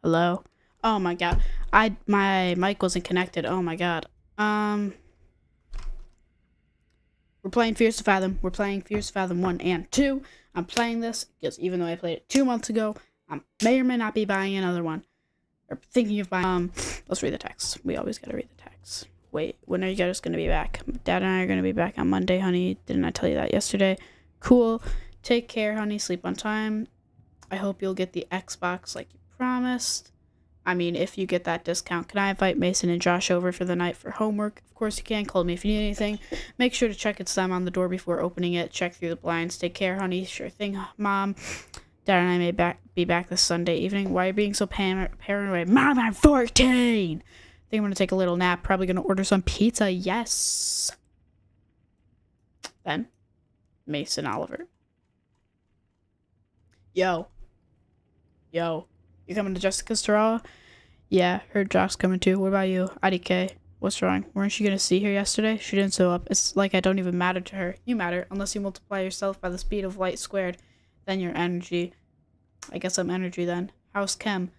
Hello? Oh my god. My mic wasn't connected. Oh my god. We're playing Fierce to Fathom. We're playing Fierce to Fathom 1 and 2. I'm playing this because even though I played it 2 months ago, I may or may not be buying another one. Or thinking of buying. Let's read the text. We always gotta read the text. Wait, when are you guys gonna be back? Dad and I are gonna be back on Monday, honey. Didn't I tell you that yesterday? Cool. Take care, honey. Sleep on time. I hope you'll get the Xbox like you promised. I mean, if you get that discount, can I invite Mason and Josh over for the night for homework? Of course you can. Call me if you need anything. Make sure to check its time on the door before opening it. Check through the blinds. Take care, honey. Sure thing, Mom. Dad and I may be back this Sunday evening. Why are you being so paranoid? Mom, I'm 14! Think I'm gonna take a little nap. Probably gonna order some pizza. Yes. Then, Mason Oliver. Yo. You coming to Jessica's Terrell? Yeah, heard Josh's coming too. What about you? IDK. What's wrong? Weren't you gonna see her yesterday? She didn't show up. It's like I don't even matter to her. You matter, unless you multiply yourself by the speed of light squared. Then your energy. I guess I'm energy then. How's Chem?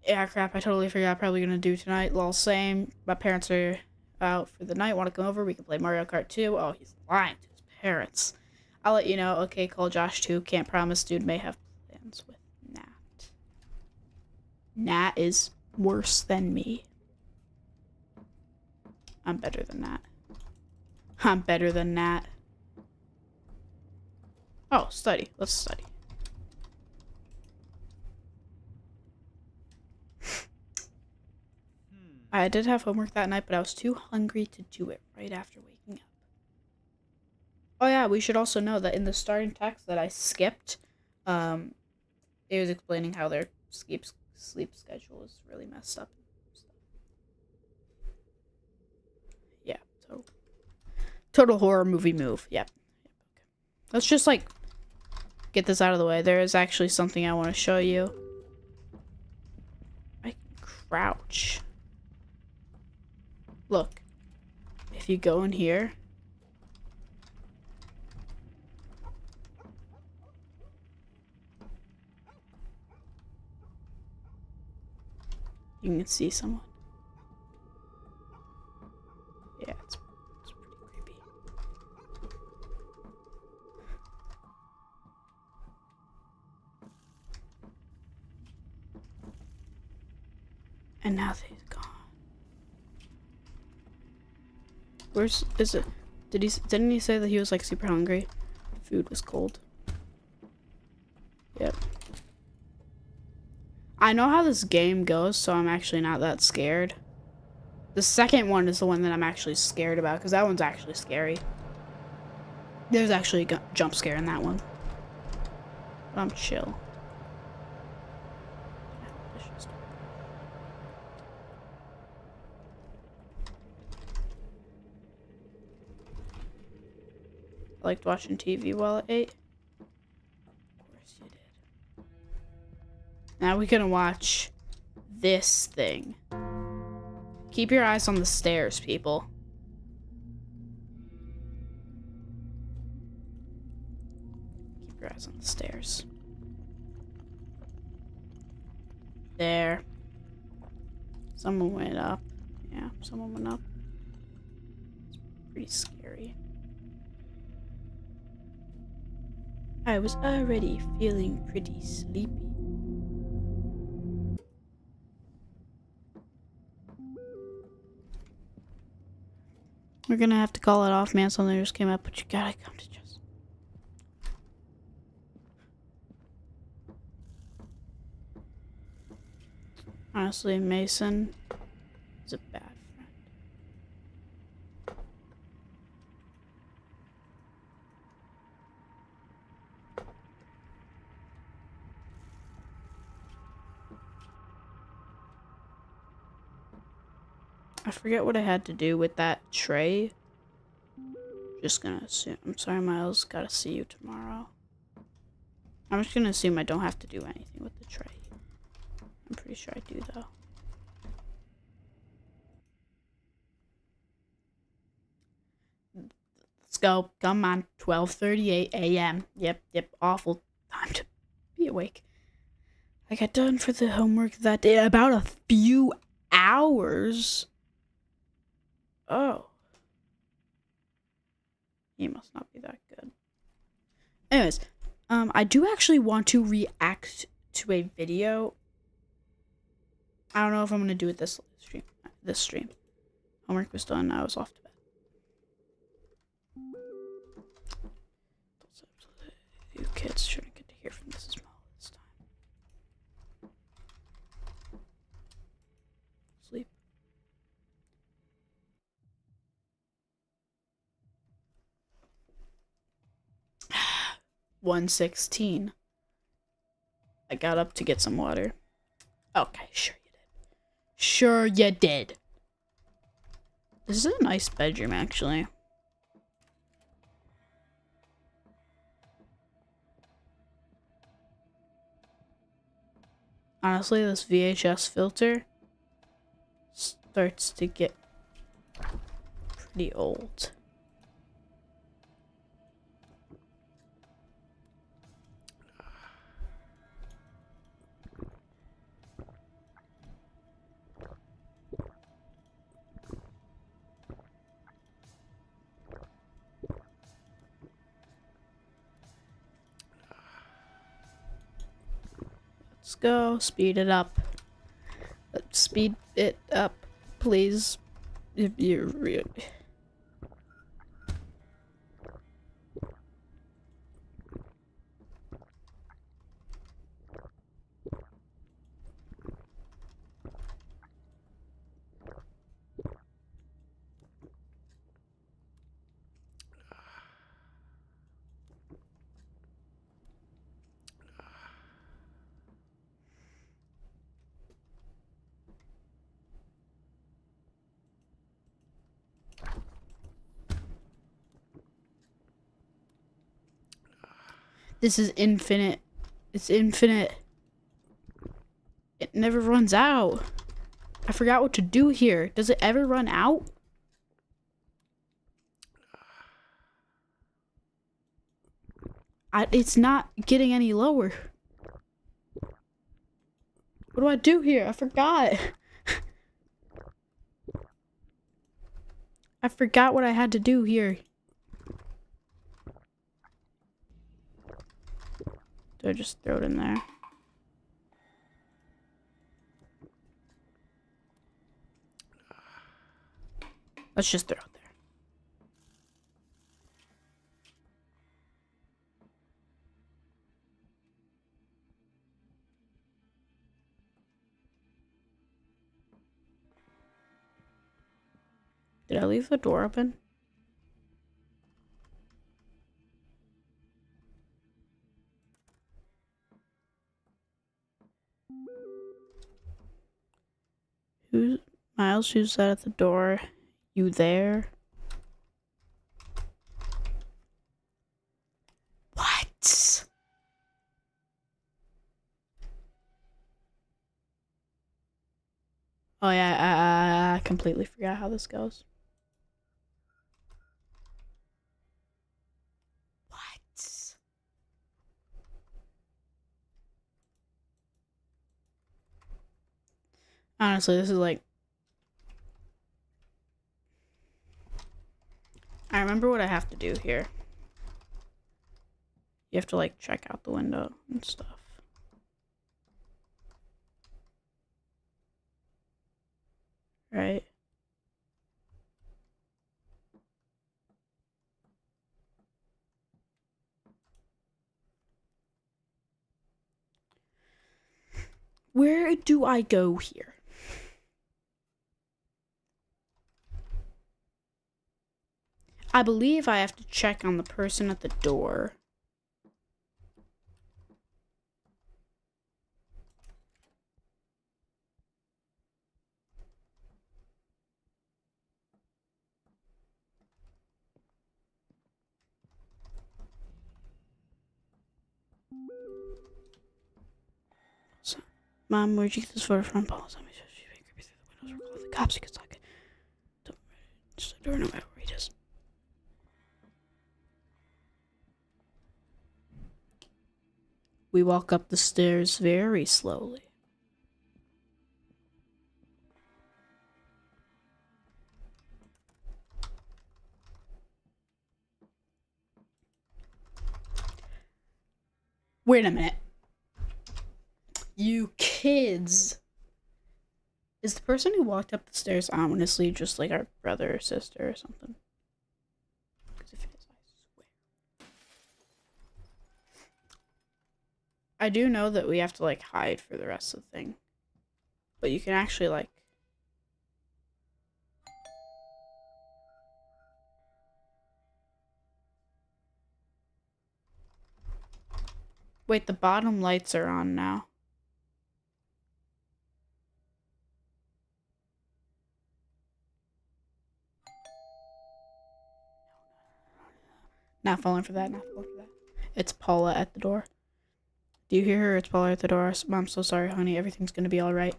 Yeah, crap, I totally forgot. Probably gonna do tonight. Lol, same. My parents are out for the night. Wanna come over? We can play Mario Kart 2. Oh, he's lying to his parents. I'll let you know. Okay, call Josh too. Can't promise. Dude may have plans with Nat. Nat is worse than me. I'm better than Nat. I'm better than Nat. Oh, study. Let's study. I did have homework that night, but I was too hungry to do it right after waking up. Oh yeah, we should also know that in the starting text that I skipped, it was explaining how their sleep schedule is really messed up. Yeah, total horror movie move. Yep. Okay. Let's just like get this out of the way. There is actually something I want to show you. I can crouch. Look, if you go in here, you can see someone. Yeah, it's pretty creepy. And now they've gone. Is it? Didn't he say that he was like super hungry? Food was cold. Yep. I know how this game goes, so I'm actually not that scared. The second one is the one that I'm actually scared about, because that one's actually scary. There's actually a jump scare in that one. But I'm chill. I liked watching TV while I ate. Of course you did. Now we're gonna watch this thing. Keep your eyes on the stairs, people. Keep your eyes on the stairs. There. Someone went up. Yeah, someone went up. It's pretty scary. I was already feeling pretty sleepy. We're gonna have to call it off, man. Something just came up, but you gotta come to just. Honestly, Mason is a bad friend. I forget what I had to do with that tray. Just gonna assume. I'm sorry, Miles. Gotta see you tomorrow. I'm just gonna assume I don't have to do anything with the tray. I'm pretty sure I do, though. Let's go. Come on. 12:38 a.m. Yep. Awful time to be awake. I got done for the homework that day about a few hours. Oh. He must not be that good. Anyways, I do actually want to react to a video. I don't know if I'm gonna do it this stream. Homework was done. I was off to bed. You kids shouldn't get to hear from Mrs. Mall this time. Sleep. $1:16. I got up to get some water. Okay, sure you did. Sure you did. This is a nice bedroom, actually. Honestly, this VHS filter starts to get pretty old. Let's go. Speed it up. Let's speed it up, please. If you're real. This is infinite. It's infinite. It never runs out. I forgot what to do here. Does it ever run out? It's not getting any lower. What do I do here? I forgot. I forgot what I had to do here. Do I just throw it in there? Let's just throw it there. Did I leave the door open? Miles, who's that at the door? You there? What? Oh yeah, I completely forgot how this goes. What? Honestly, this is like... I remember what I have to do here. You have to like check out the window and stuff. Right? Where do I go here? I believe I have to check on the person at the door. Mom, where'd you get this photo from? Paul, let me show you. Creepy through the windows. We're calling the cops because I don't know where he is. We walk up the stairs very slowly. Wait a minute. You kids. Is the person who walked up the stairs ominously just like our brother or sister or something? Because if it is, I swear. I do know that we have to like hide for the rest of the thing. But you can actually like... Wait, the bottom lights are on now. Not falling for that, not falling for that. It's Paula at the door. Do you hear her? It's Paula at the door. I'm so sorry, honey. Everything's gonna be alright.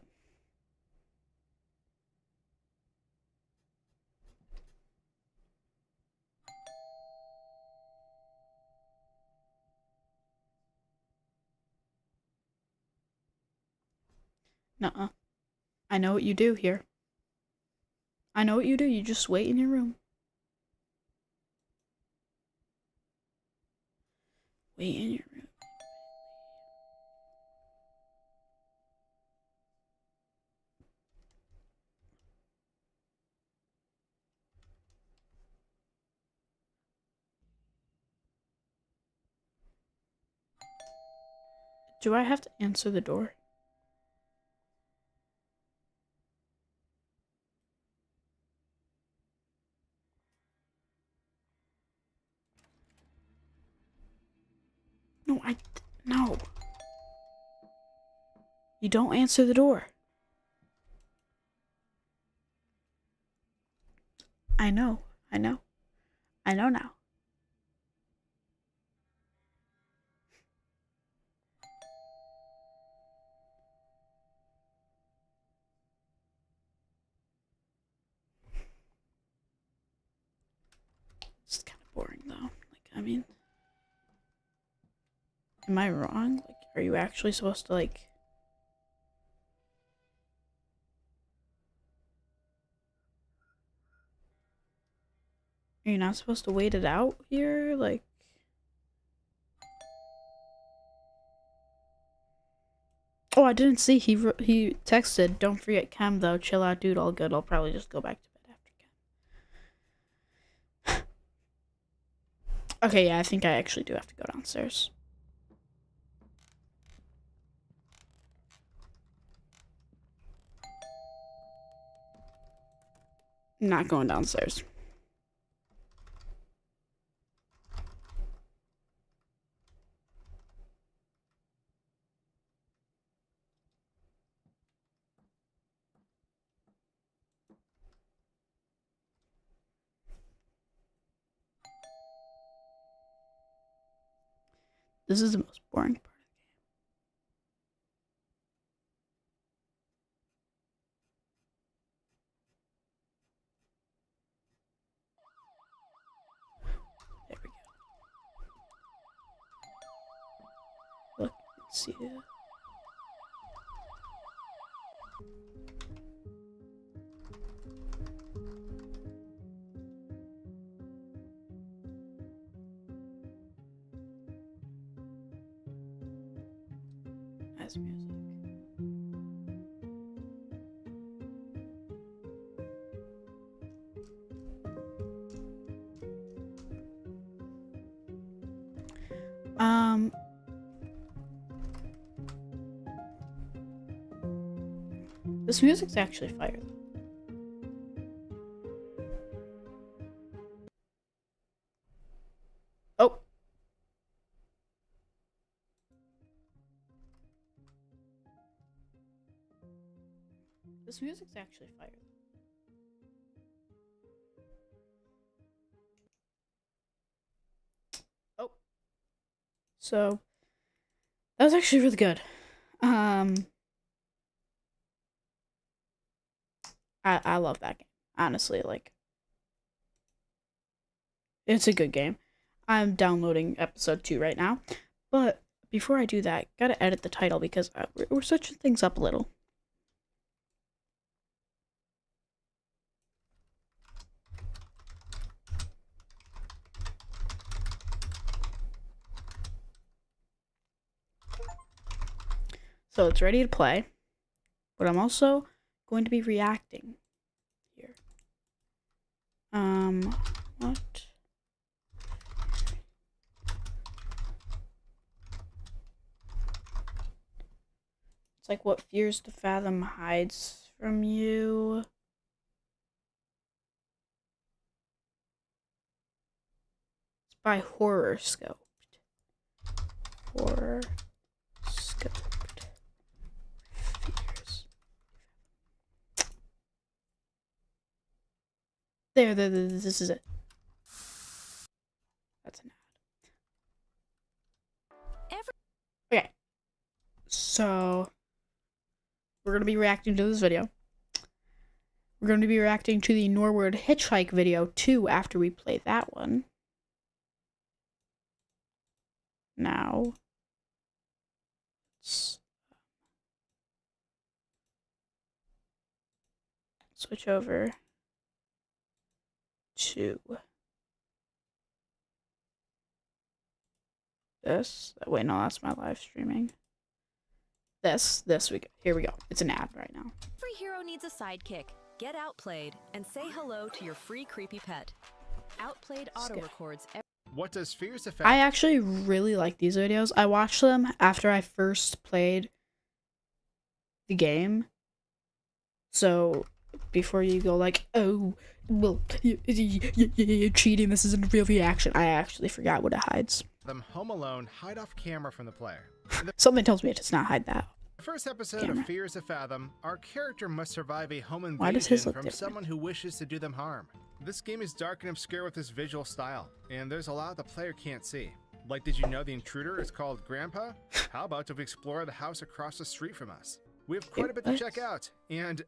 Nuh-uh. I know what you do here. I know what you do. You just wait in your room. Wait in your room. Do I have to answer the door? No, no. You don't answer the door. I know. I know. I know now. It's kind of boring though. Like, I mean, am I wrong? Like, are you actually supposed to like... Are you not supposed to wait it out here? Like... Oh, I didn't see. He texted, "Don't forget Chem though. Chill out, dude. All good. I'll probably just go back to bed after Chem." Okay, yeah, I think I actually do have to go downstairs. I'm not going downstairs. This is the most boring part. There we go. Look, see it. Nice music. This music's actually fire. Oh. This music's actually fire. Oh. So, that was actually really good. I love that game. Honestly, like, it's a good game. I'm downloading episode 2 right now, but before I do that, gotta edit the title because we're switching things up a little. So it's ready to play, but I'm also going to be reacting here. What? It's like what fears to fathom hides from you. It's by Horror Scoped. Horror Scoped. Fears. There, this is it. That's an ad. Okay. So, we're going to be reacting to this video. We're going to be reacting to the Norward Hitchhike video too after we play that one. Now, let's switch over to this. Wait, no, that's my live streaming. Here we go. It's an ad right now. Every hero needs a sidekick. Get outplayed and say hello to your free creepy pet. Outplayed auto records. What does Fears affect? I actually really like these videos. I watched them after I first played the game. So before you go like, oh, well, you're cheating. This isn't a real reaction. I actually forgot what it hides. Them Home Alone hide off camera from the player. Something tells me it does not hide that. The first episode of Fears of Fathom, our character must survive a home invasion Why does his look from different? someone who wishes to do them harm. This game is dark and obscure with its visual style, and there's a lot the player can't see. Like, did you know the intruder is called Grandpa? How about if we explore the house across the street from us? We have quite a bit to check out, and,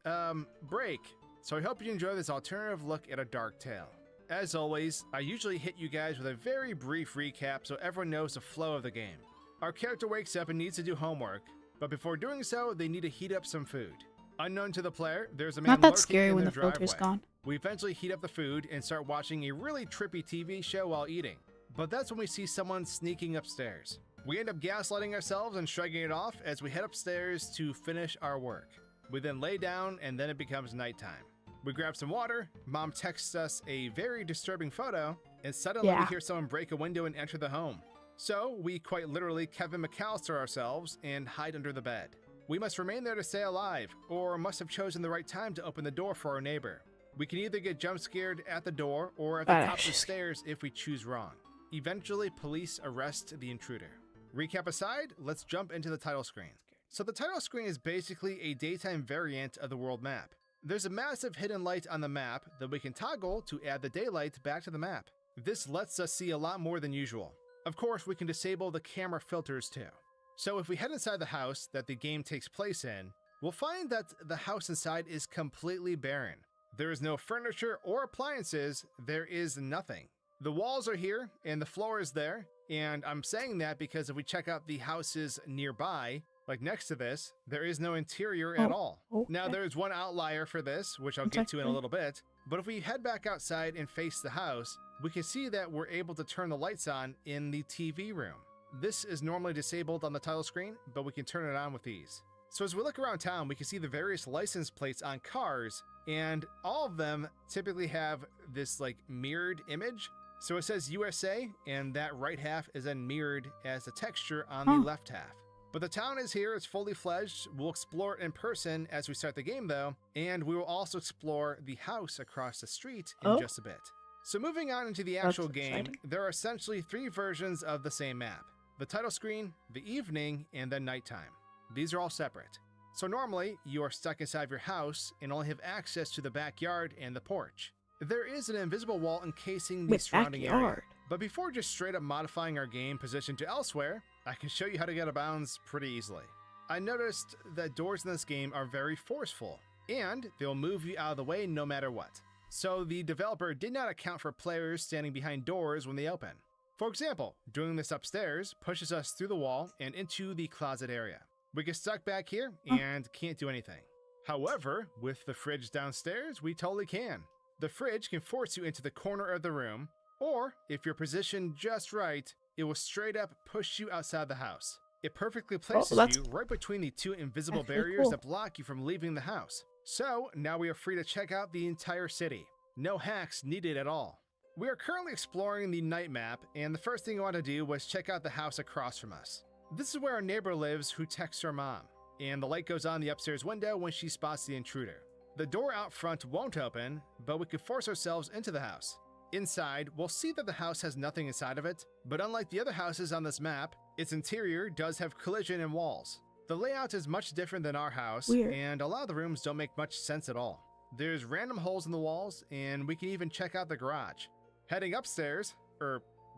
break. So I hope you enjoy this alternative look at a dark tale. As always, I usually hit you guys with a very brief recap so everyone knows the flow of the game. Our character wakes up and needs to do homework, but before doing so, they need to heat up some food. Unknown to the player, there's a man Not that lurking scary in when their the filter's driveway. gone. We eventually heat up the food and start watching a really trippy TV show while eating. But that's when we see someone sneaking upstairs. We end up gaslighting ourselves and shrugging it off as we head upstairs to finish our work. We then lay down and then it becomes nighttime. We grab some water, Mom texts us a very disturbing photo, and suddenly we hear someone break a window and enter the home. So we quite literally Kevin McAllister ourselves and hide under the bed. We must remain there to stay alive, or must have chosen the right time to open the door for our neighbor. We can either get jump scared at the door or at the top of the stairs if we choose wrong. Eventually, police arrest the intruder. Recap aside, let's jump into the title screen. So the title screen is basically a daytime variant of the world map. There's a massive hidden light on the map that we can toggle to add the daylight back to the map. This lets us see a lot more than usual. Of course, we can disable the camera filters too. So if we head inside the house that the game takes place in, we'll find that the house inside is completely barren. There is no furniture or appliances, there is nothing. The walls are here and the floor is there, and I'm saying that because if we check out the houses nearby, like next to this, there is no interior at all. Now there's one outlier for this, which I'll get to in a little bit, but if we head back outside and face the house, we can see that we're able to turn the lights on in the TV room. This is normally disabled on the title screen, but we can turn it on with ease. So as we look around town, we can see the various license plates on cars, and all of them typically have this like mirrored image. So it says USA, and that right half is then mirrored as the texture on the left half. But the town is here, it's fully fledged. We'll explore it in person as we start the game though, and we will also explore the house across the street in just a bit. So moving on into the actual game, there are essentially 3 versions of the same map. The title screen, the evening, and then nighttime. These are all separate. So normally, you are stuck inside your house and only have access to the backyard and the porch. There is an invisible wall encasing the surrounding area. But before just straight up modifying our game position to elsewhere, I can show you how to get out of bounds pretty easily. I noticed that doors in this game are very forceful, and they'll move you out of the way no matter what. So the developer did not account for players standing behind doors when they open. For example, doing this upstairs pushes us through the wall and into the closet area. We get stuck back here and can't do anything. However, with the fridge downstairs, we totally can. The fridge can force you into the corner of the room, or if you're positioned just right, it will straight up push you outside the house. It perfectly places you right between the two invisible barriers that block you from leaving the house. So now we are free to check out the entire city. No hacks needed at all. We are currently exploring the night map, and the first thing I want to do was check out the house across from us. This is where our neighbor lives who texts her mom, and the light goes on the upstairs window when she spots the intruder. The door out front won't open, but we can force ourselves into the house. Inside, we'll see that the house has nothing inside of it, but unlike the other houses on this map, its interior does have collision and walls. The layout is much different than our house, and a lot of the rooms don't make much sense at all. There's random holes in the walls, and we can even check out the garage. Heading upstairs,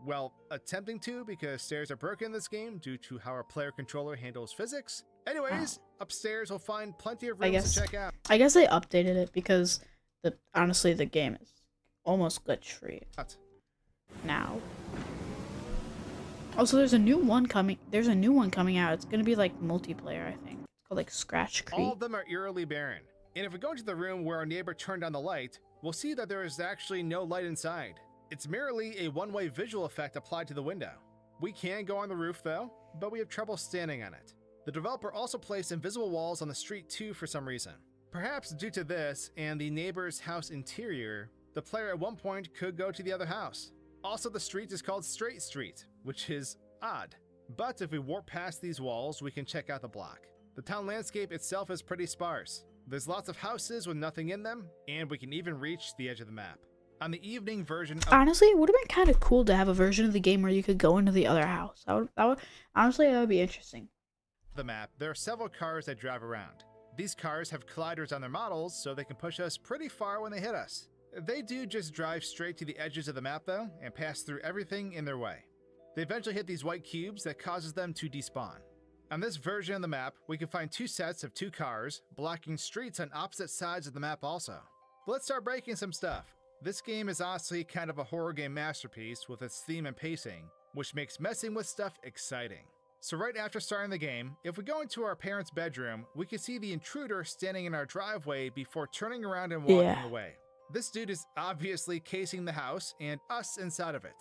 well, attempting to, because stairs are broken in this game due to how our player controller handles physics. Anyways, upstairs we'll find plenty of rooms to check out. I guess they updated it because honestly the game is almost glitch free now. Also, there's a new one coming. There's a new one coming out. It's gonna be like multiplayer, I think. It's called like Scratch Creek. All of them are eerily barren. And if we go into the room where our neighbor turned on the light, we'll see that there is actually no light inside. It's merely a one-way visual effect applied to the window. We can go on the roof though, but we have trouble standing on it. The developer also placed invisible walls on the street too for some reason. Perhaps due to this and the neighbor's house interior, the player at one point could go to the other house. Also, the street is called Straight Street, which is odd. But if we warp past these walls, we can check out the block. The town landscape itself is pretty sparse. There's lots of houses with nothing in them, and we can even reach the edge of the map. On the evening version of honestly, it would have been kind of cool to have a version of the game where you could go into the other house. Honestly, that would be interesting. The map, there are several cars that drive around. These cars have colliders on their models, so they can push us pretty far when they hit us. They do just drive straight to the edges of the map though, and pass through everything in their way. They eventually hit these white cubes that causes them to despawn. On this version of the map, we can find two sets of two cars, blocking streets on opposite sides of the map also. But let's start breaking some stuff. This game is honestly kind of a horror game masterpiece with its theme and pacing, which makes messing with stuff exciting. So right after starting the game, if we go into our parents' bedroom, we can see the intruder standing in our driveway before turning around and walking away. This dude is obviously casing the house and us inside of it.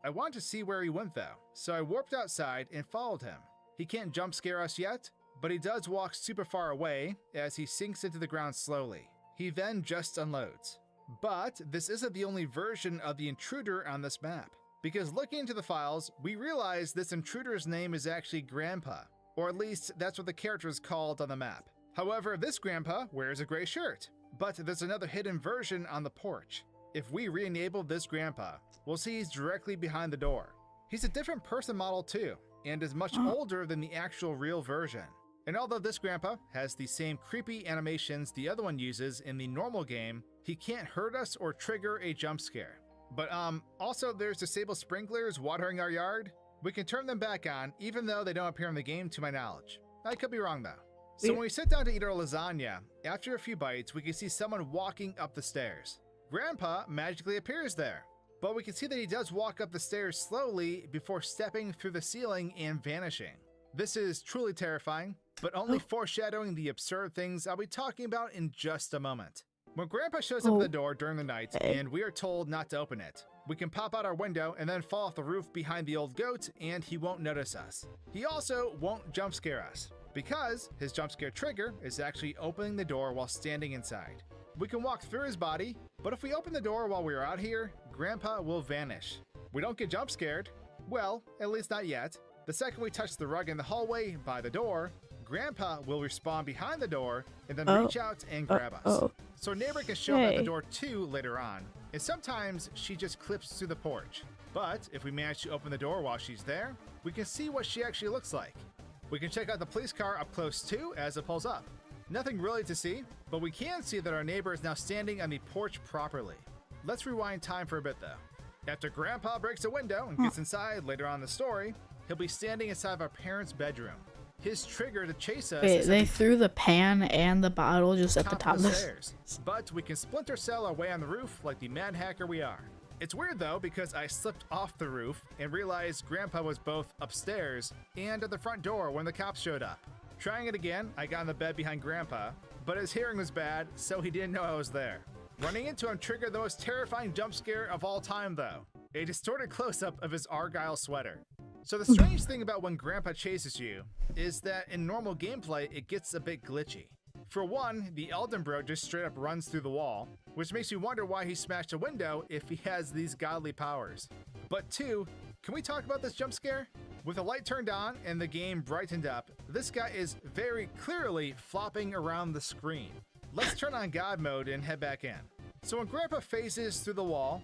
I wanted to see where he went though, so I warped outside and followed him. He can't jump scare us yet, but he does walk super far away as he sinks into the ground slowly. He then just unloads. But this isn't the only version of the intruder on this map, because looking into the files, we realize this intruder's name is actually Grandpa, or at least that's what the character is called on the map. However, this Grandpa wears a gray shirt, but there's another hidden version on the porch. If we re-enable this Grandpa, we'll see he's directly behind the door. He's a different person model too, and is much older than the actual real version. And although this Grandpa has the same creepy animations the other one uses in the normal game, he can't hurt us or trigger a jump scare. But also there's disabled sprinklers watering our yard. We can turn them back on even though they don't appear in the game to my knowledge. I could be wrong though. So when we sit down to eat our lasagna, after a few bites we can see someone walking up the stairs. Grandpa magically appears there, but we can see that he does walk up the stairs slowly before stepping through the ceiling and vanishing. This is truly terrifying, but only foreshadowing the absurd things I'll be talking about in just a moment. When Grandpa shows up at the door during the night and we are told not to open it, we can pop out our window and then fall off the roof behind the old goat and he won't notice us. He also won't jump scare us, because his jump scare trigger is actually opening the door while standing inside. We can walk through his body, but if we open the door while we're out here, Grandpa will vanish. We don't get jump scared. Well, at least not yet. The second we touch the rug in the hallway by the door, Grandpa will respawn behind the door and then reach out and grab us. So neighbor can show up at the door too later on, and sometimes she just clips through the porch. But if we manage to open the door while she's there, we can see what she actually looks like. We can check out the police car up close too as it pulls up. Nothing really to see, but we can see that our neighbor is now standing on the porch properly. Let's rewind time for a bit though. After Grandpa breaks a window and gets inside later on in the story, he'll be standing inside of our parents' bedroom. His trigger to chase us is they threw the pan and the bottle just at the top of the stairs. But we can splinter cell our way on the roof like the mad hacker we are. It's weird though because I slipped off the roof and realized Grandpa was both upstairs and at the front door when the cops showed up. Trying it again, I got in the bed behind Grandpa, but his hearing was bad, so he didn't know I was there. Running into him triggered the most terrifying jump scare of all time though. A distorted close-up of his Argyle sweater. So the strange thing about when Grandpa chases you is that in normal gameplay it gets a bit glitchy. For one, the Elden Bro just straight up runs through the wall, which makes me wonder why he smashed a window if he has these godly powers. But two, can we talk about this jump scare? With the light turned on and the game brightened up, this guy is very clearly flopping around the screen. Let's turn on God mode and head back in. So when Grandpa phases through the wall,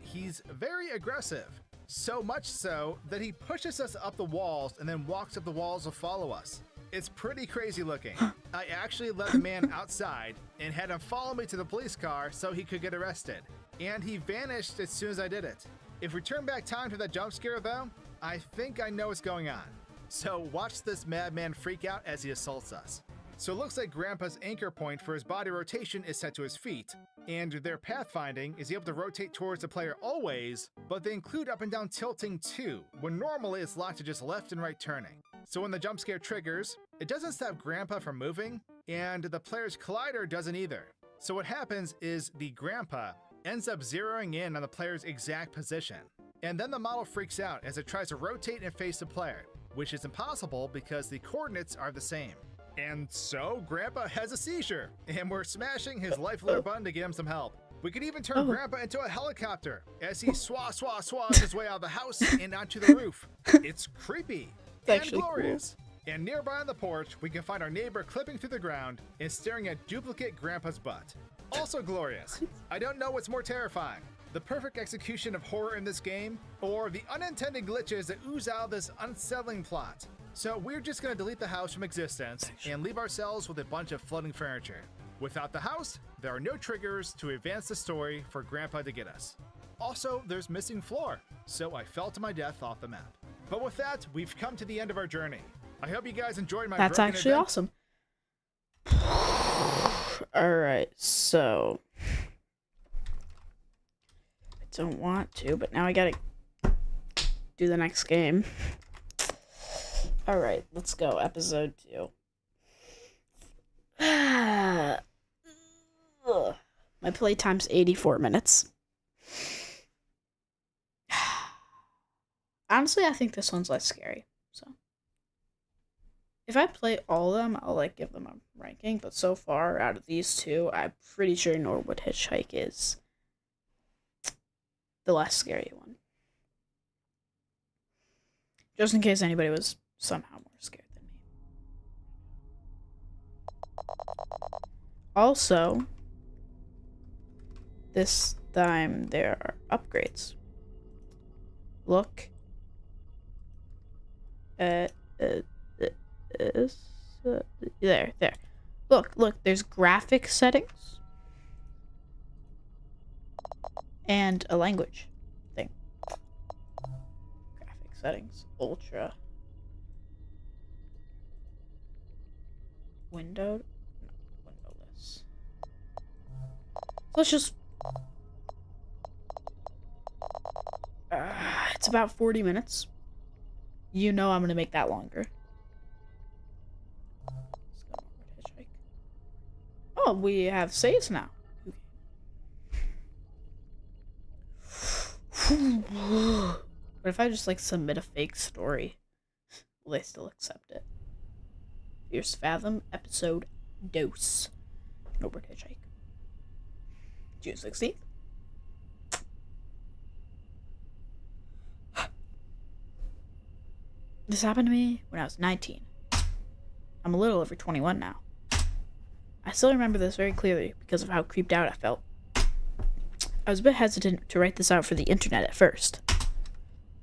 he's very aggressive. So much so that he pushes us up the walls and then walks up the walls to follow us. It's pretty crazy looking. I actually let the man outside and had him follow me to the police car so he could get arrested. And he vanished as soon as I did it. If we turn back time to that jump scare though, I think I know what's going on. So watch this madman freak out as he assaults us. So it looks like Grandpa's anchor point for his body rotation is set to his feet, and their pathfinding is able to rotate towards the player always, but they include up and down tilting too, when normally it's locked to just left and right turning. So when the jump scare triggers, it doesn't stop Grandpa from moving, and the player's collider doesn't either. So what happens is the Grandpa ends up zeroing in on the player's exact position, and then the model freaks out as it tries to rotate and face the player, which is impossible because the coordinates are the same. And so Grandpa has a seizure, and we're smashing his life alert button to get him some help. We could even turn Grandpa into a helicopter as he swats his way out of the house and onto the roof. It's creepy and glorious. Cool. And nearby on the porch, we can find our neighbor clipping through the ground and staring at duplicate Grandpa's butt. Also glorious. I don't know what's more terrifying, the perfect execution of horror in this game, or the unintended glitches that ooze out of this unsettling plot. So we're just going to delete the house from existence and leave ourselves with a bunch of floating furniture. Without the house, there are no triggers to advance the story for Grandpa to get us. Also, there's missing floor, so I fell to my death off the map. But with that, we've come to the end of our journey. I hope you guys enjoyed my That's actually event. Awesome. Alright, so I don't want to, but now I gotta do the next game. Alright, let's go. Episode 2. My playtime's 84 minutes. Honestly, I think this one's less scary. So, if I play all of them, I'll give them a ranking. But so far, out of these two, I'm pretty sure Norwood Hitchhike is the less scary one. Just in case anybody was somehow more scared than me. Also, this time there are upgrades. Look at this. There. Look, there's graphic settings and a language thing. Graphic settings, ultra. Windowed? No, windowless. Let's just... it's about 40 minutes. You know I'm gonna make that longer. Let's go Norwood Hitchhike. Oh, we have saves now. Okay. What if I just submit a fake story? Will they still accept it? Here's Fathom, episode Dose. Norwood Hitchhike. June 16th. This happened to me when I was 19. I'm a little over 21 now. I still remember this very clearly because of how creeped out I felt. I was a bit hesitant to write this out for the internet at first,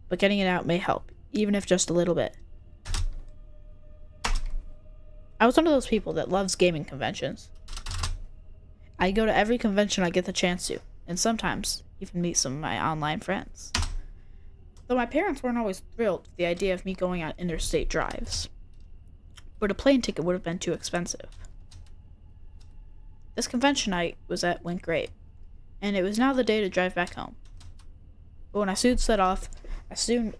but getting it out may help, even if just a little bit. I was one of those people that loves gaming conventions. I go to every convention I get the chance to, and sometimes even meet some of my online friends. Though my parents weren't always thrilled with the idea of me going on interstate drives, but a plane ticket would have been too expensive. This convention I was at went great, and it was now the day to drive back home. But when I set off, I soon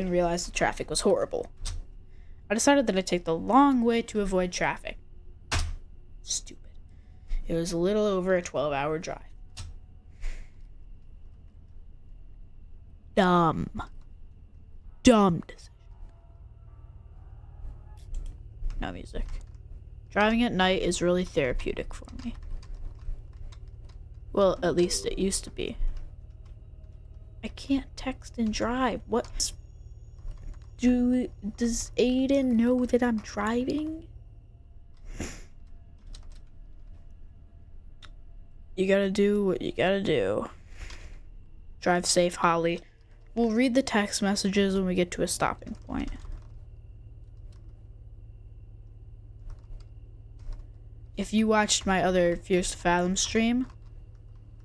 realized the traffic was horrible. I decided that I'd take the long way to avoid traffic. Stupid. It was a little over a 12-hour drive. Dumb decision. No music. Driving at night is really therapeutic for me. Well, at least it used to be. I can't text and drive. What? Does Aiden know that I'm driving? You gotta do what you gotta do. Drive safe, Holly. We'll read the text messages when we get to a stopping point. If you watched my other Fierce to Fathom stream,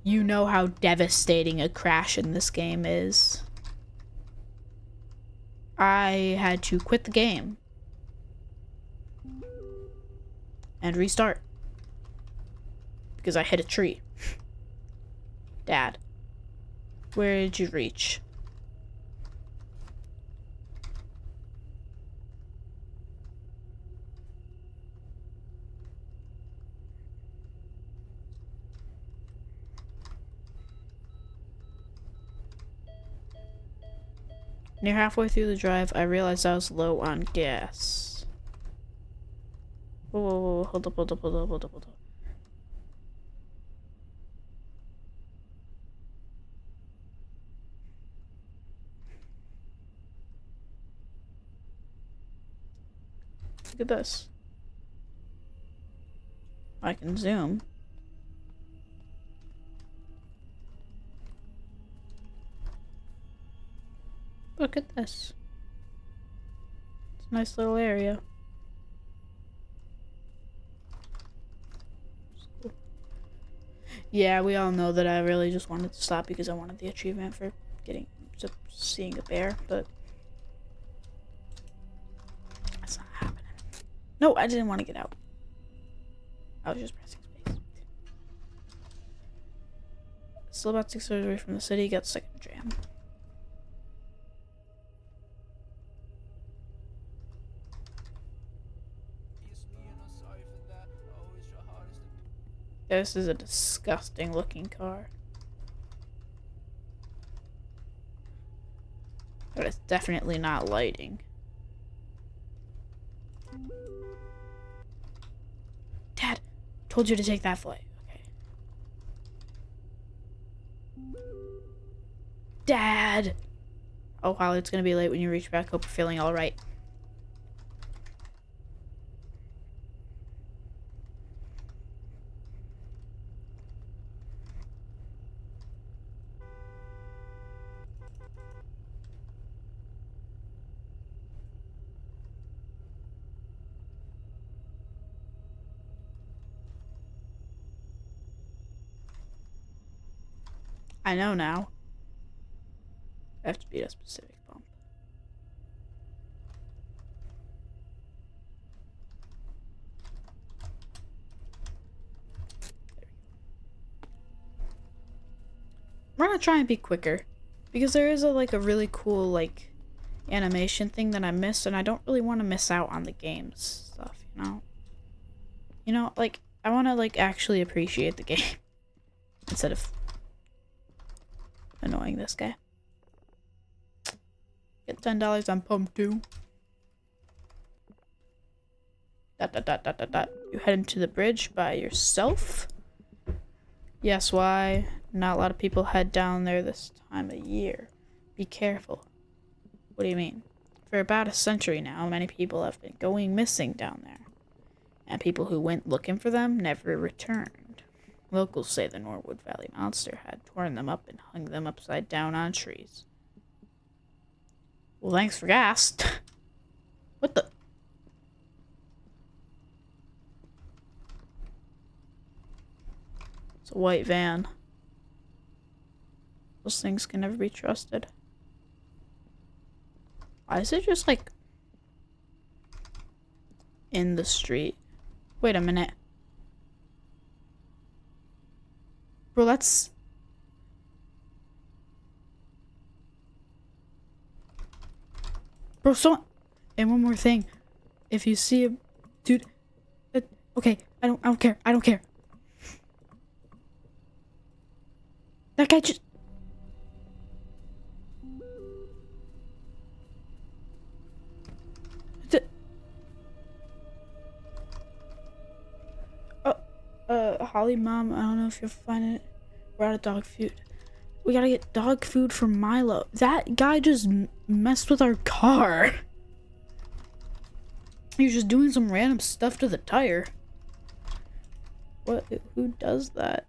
you know how devastating a crash in this game is. I had to quit the game and restart because I hit a tree. Dad, where did you reach? Near halfway through the drive, I realized I was low on gas. Whoa, hold up. Look at this. I can zoom. Look at this. It's a nice little area. Cool. Yeah, we all know that I really just wanted to stop because I wanted the achievement for seeing a bear, but that's not happening. No, I didn't want to get out. I was just pressing space. Still about 6 hours away from the city, got stuck in a jam. This is a disgusting looking car. But it's definitely not lighting. Dad, told you to take that flight. Okay. Dad! Oh, Holly, it's gonna be late when you reach back. Hope you're feeling alright. I know now. I have to beat a specific bump. We're gonna try and be quicker because there is a really cool animation thing that I missed, and I don't really want to miss out on the game's stuff, you know, I want to actually appreciate the game instead of annoying this guy. Get $10 on pump 2. ... You head into the bridge by yourself? Yes, why? Not a lot of people head down there this time of year. Be careful. What do you mean? For about a century now, many people have been going missing down there. And people who went looking for them never returned. Locals say the Norwood Valley monster had torn them up and hung them upside down on trees. Well, thanks for gas. What the? It's a white van. Those things can never be trusted. Why is it just in the street? Wait a minute. Bro, that's... Bro, so... And one more thing. If you see a... Dude... okay, I don't care. I don't care. That guy just... Holly, Mom, I don't know if you're finding it. We're out of dog food. We gotta get dog food for Milo. That guy just messed with our car. He was just doing some random stuff to the tire. What? Who does that?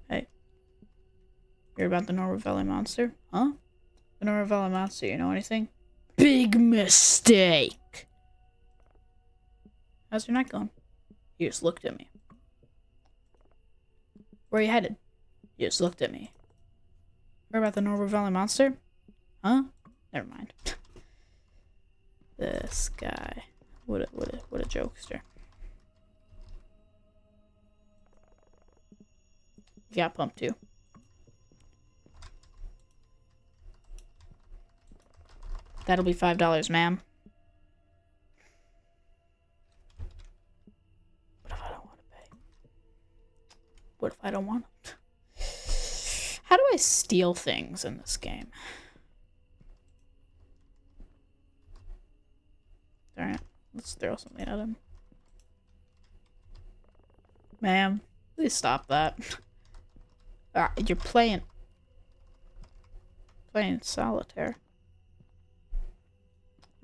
Hey. You're about the Norwood Valley Monster? Huh? The Norwood Valley Monster, you know anything? Big mistake! How's your night going? You just looked at me. Where are you headed? You just looked at me. Heard about the Norwood Valley Monster? Huh? Never mind. This guy. What a jokester. You got pumped too. That'll be $5, ma'am. What if I don't want to pay? What if I don't want to? How do I steal things in this game? Alright, let's throw something at him. Ma'am, please stop that. You're playing solitaire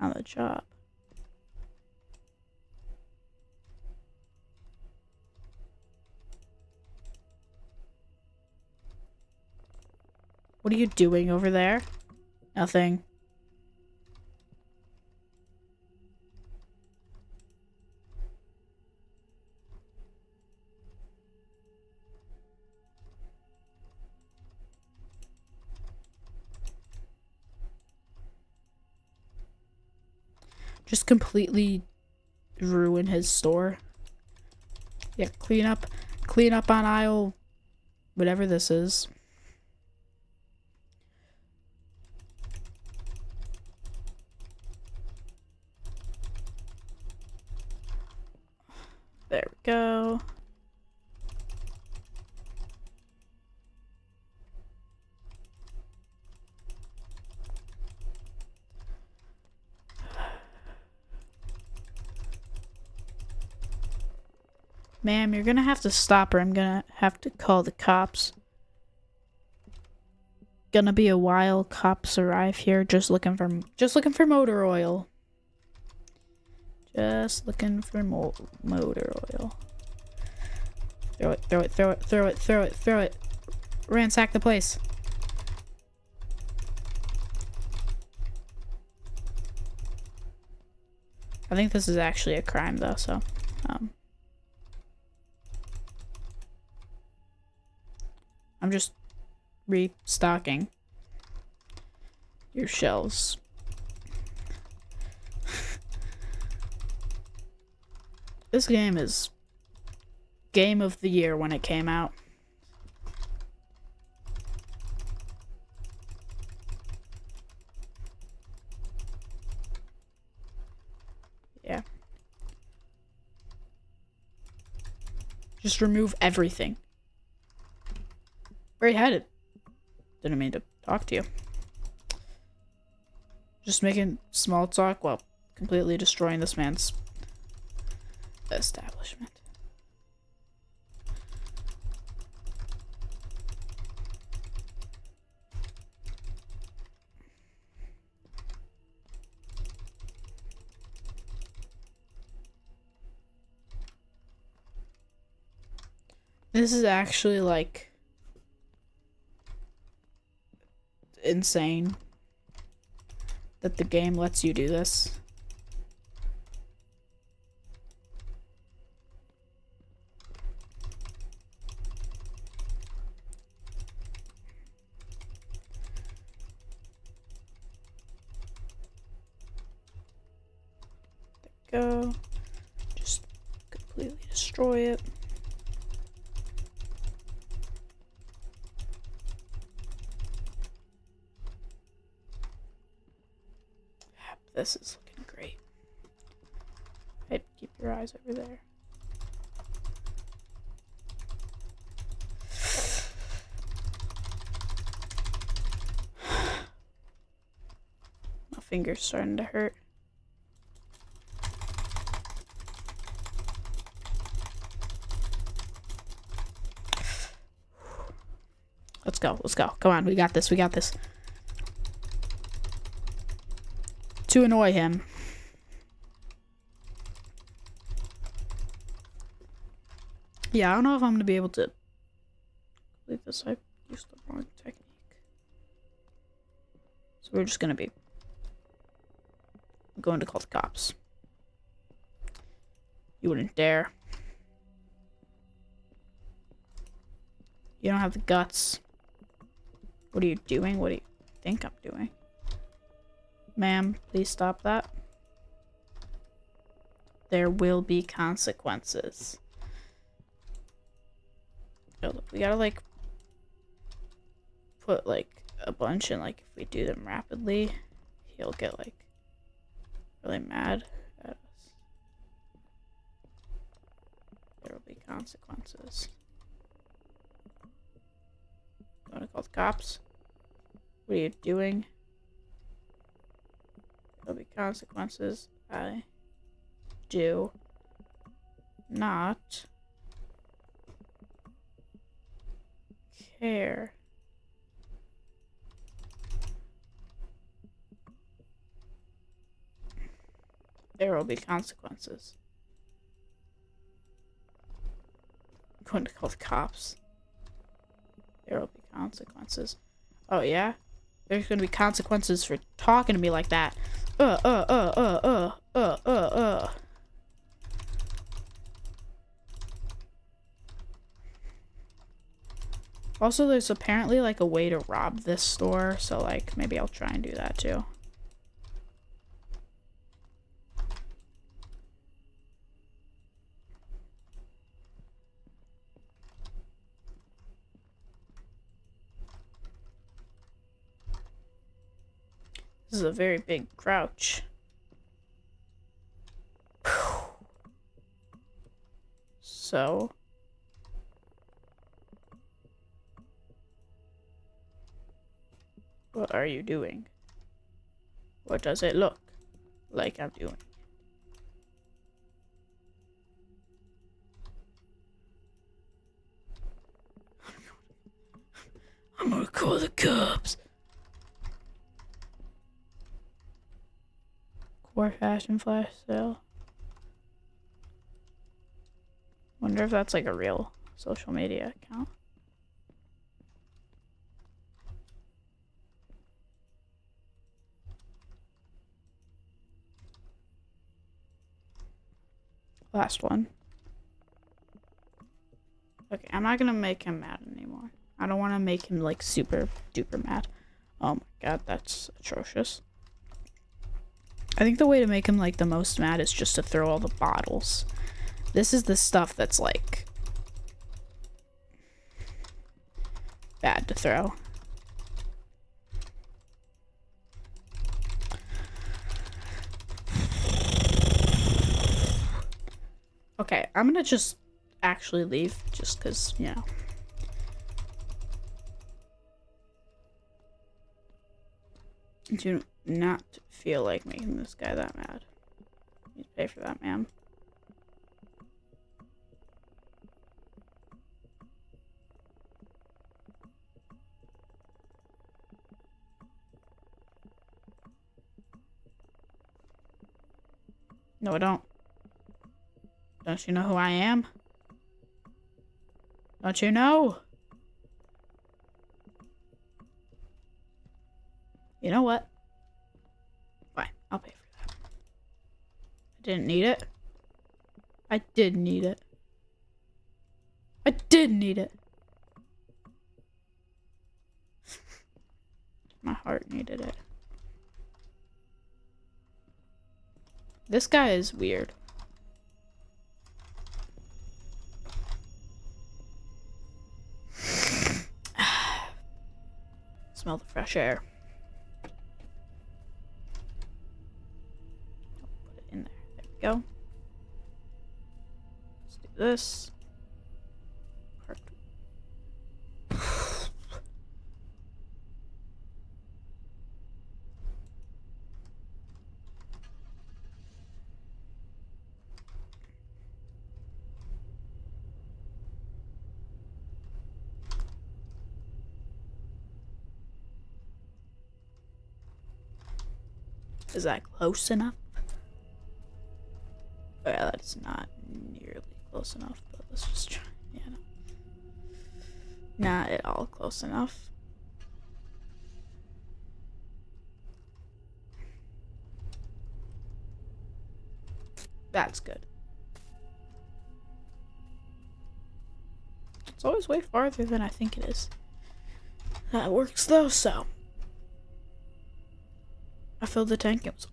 on the job. What are you doing over there? Nothing. Just completely ruin his store. Yeah, clean up on aisle whatever this is. There we go. Ma'am, you're gonna have to stop or I'm gonna have to call the cops. Gonna be a while cops arrive here just looking for motor oil. Just looking for motor oil. Throw it. Ransack the place. I think this is actually a crime though, so I'm just restocking your shelves. This game is game of the year when it came out. Yeah. Just remove everything. Where you headed? Didn't mean to talk to you. Just making small talk while completely destroying this man's establishment. This is actually like insane that the game lets you do this. There we go. Just completely destroy it. This is looking great. Hey, keep your eyes over there. My finger's starting to hurt. Let's go. Let's go. Come on. We got this. We got this. To annoy him. Yeah, I don't know if I'm going to be able to complete this. I used the wrong technique. So we're just going to be going to call the cops. You wouldn't dare. You don't have the guts. What are you doing? What do you think I'm doing? Ma'am, please stop that. There will be consequences. We gotta, like, put, like, a bunch, and, like, if we do them rapidly, he'll get, like, really mad at us. There will be consequences. You wanna call the cops? What are you doing? There'll be consequences. I do not care. There will be consequences. I'm going to call the cops. There will be consequences. Oh yeah? There's gonna be consequences for talking to me like that. Also, there's apparently, like, a way to rob this store, so, like, maybe I'll try and do that, too. This is a very big crouch. So... what are you doing? What does it look like I'm doing? I'm gonna call the cops. Core fashion flash sale. Wonder if that's like a real social media account. Last one. Okay, I'm not gonna make him mad anymore. I don't want to make him like super duper mad. Oh my god, that's atrocious. I think the way to make him like the most mad is just to throw all the bottles. This is the stuff that's like bad to throw. Okay, I'm gonna just actually leave just because, you know. I do not feel like making this guy that mad. You pay for that, ma'am. No, I don't. Don't you know who I am? Don't you know? You know what? Fine, I'll pay for that. I didn't need it. I did need it. I did need it. My heart needed it. This guy is weird. Smell the fresh air. go. Let's do this. Parked. Is that close enough? Oh, yeah, that's not nearly close enough, but let's just try. Yeah, no. Not at all close enough. That's good. It's always way farther than I think it is. That works though, so. I filled the tank and was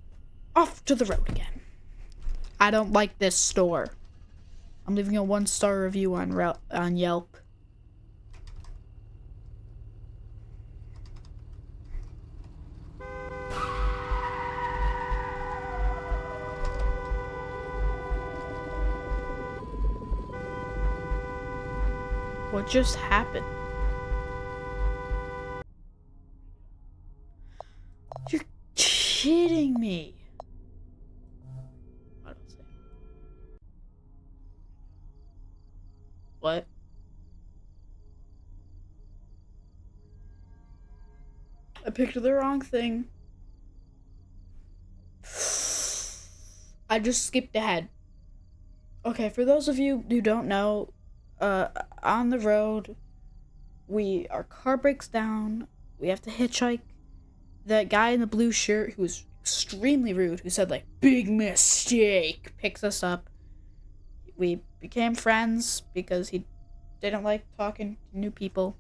off to the road again. I don't like this store. I'm leaving a 1-star review on Yelp. What just happened? You're kidding me. What? I picked the wrong thing. I just skipped ahead. Okay, for those of you who don't know, on the road, our car breaks down. We have to hitchhike. That guy in the blue shirt who was extremely rude, who said, like, big mistake, picks us up. We became friends because he didn't like talking to new people.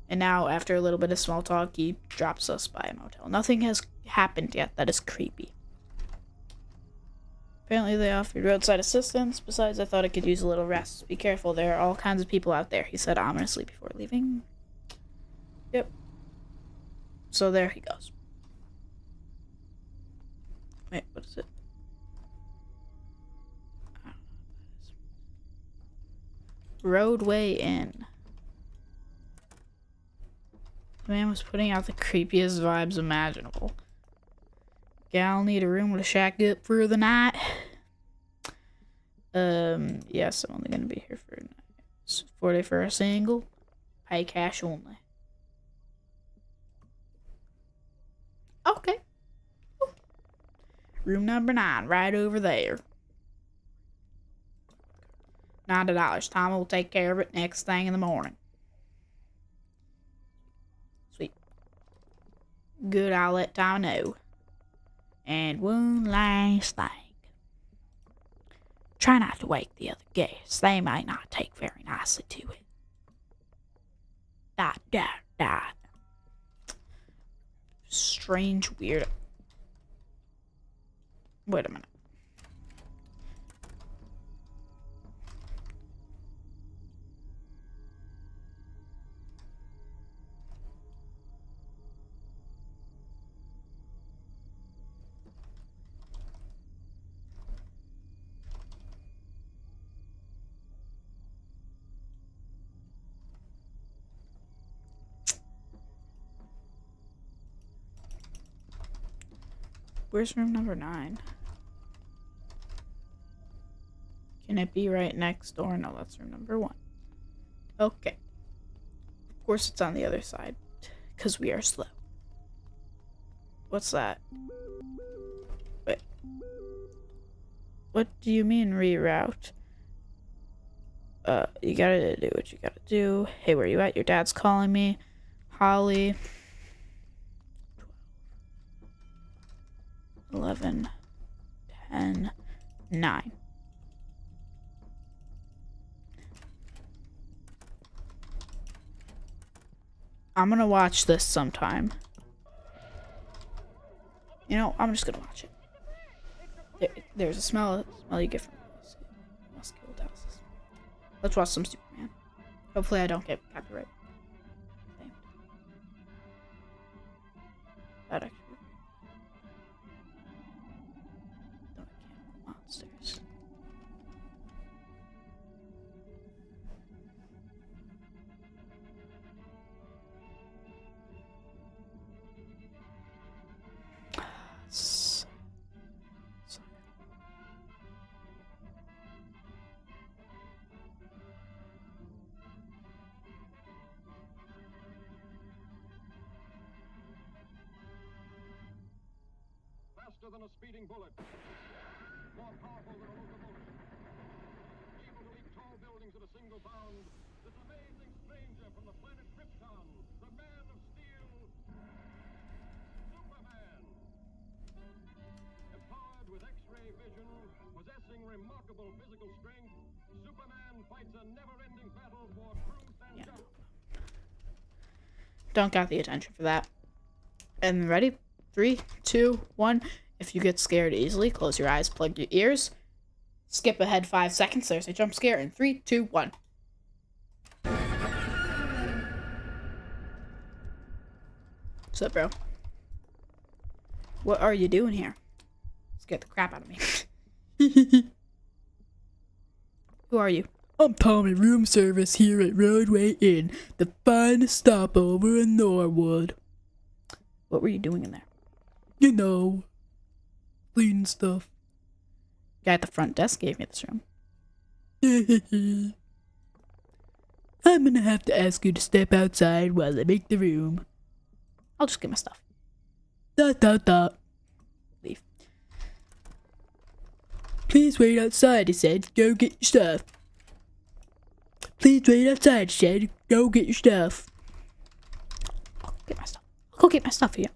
And now, after a little bit of small talk, he drops us by a motel. Nothing has happened yet that is creepy. Apparently they offered roadside assistance. Besides, I thought I could use a little rest. Be careful, there are all kinds of people out there, he said ominously before leaving. Yep. So there he goes. Wait, what is it? I don't know what that is. Roadway Inn. The man was putting out the creepiest vibes imaginable. Gal need a room with a shack up for the night. Yes, I'm only gonna be here for a night. It's 40 for a single. Pay cash only. Okay. Room number 9, right over there. $90. Tom will take care of it next thing in the morning. Sweet. Good, I'll let Tom know. And one last thing. Try not to wake the other guests. They might not take very nicely to it. Dot, dot, dot. Strange, weird. Wait a minute. Where's room number 9? Can it be right next door? No, that's room number 1. Okay. Of course it's on the other side, because we are slow. What's that? Wait. What do you mean reroute? You gotta do what you gotta do. Hey, where you at? Your dad's calling me. Holly. 11, 10, 9. I'm gonna watch this sometime. You know, I'm just gonna watch it. There's a smell you get from musculotalysis. Let's watch some Superman. Hopefully I don't get copyright. Okay. That actually. No, I can't. downstairs. Faster than a speeding bullet, more powerful than a locomotive, able to leap tall buildings at a single bound, this amazing stranger from the planet Krypton, the Man of Steel, Superman. Empowered with X-ray vision, possessing remarkable physical strength, Superman fights a never-ending battle for truth and justice. Don't got the attention for that. And ready? 3, 2, 1. If you get scared easily, close your eyes, plug your ears. Skip ahead 5 seconds. There's a jump scare in 3, 2, 1. What's up, bro? What are you doing here? Scared the crap out of me. Who are you? I'm Tommy, room service here at Roadway Inn, the finest stopover in Norwood. What were you doing in there? You know, cleaning stuff. Guy at the front desk gave me this room. I'm gonna have to ask you to step outside while I make the room. I'll just get my stuff. Dot dot dot. Leave. Please wait outside, he said. Go get your stuff. Please wait outside, he said. Go get your stuff. I'll get my stuff. I'll go get my stuff for you.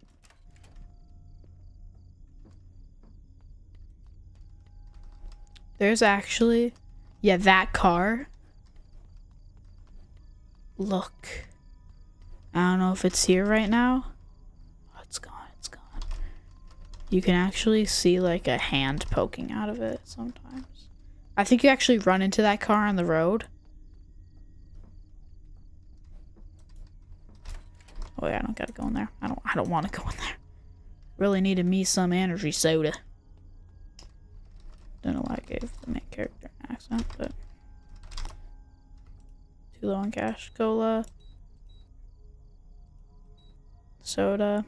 There's actually, yeah, that car. Look. I don't know if it's here right now. Oh, it's gone, it's gone. You can actually see like a hand poking out of it sometimes. I think you actually run into that car on the road. Oh yeah, I don't gotta go in there. I don't want to go in there. Really needed me some energy soda. Don't know why I gave the main character an accent, but too low on cash. Cola, soda,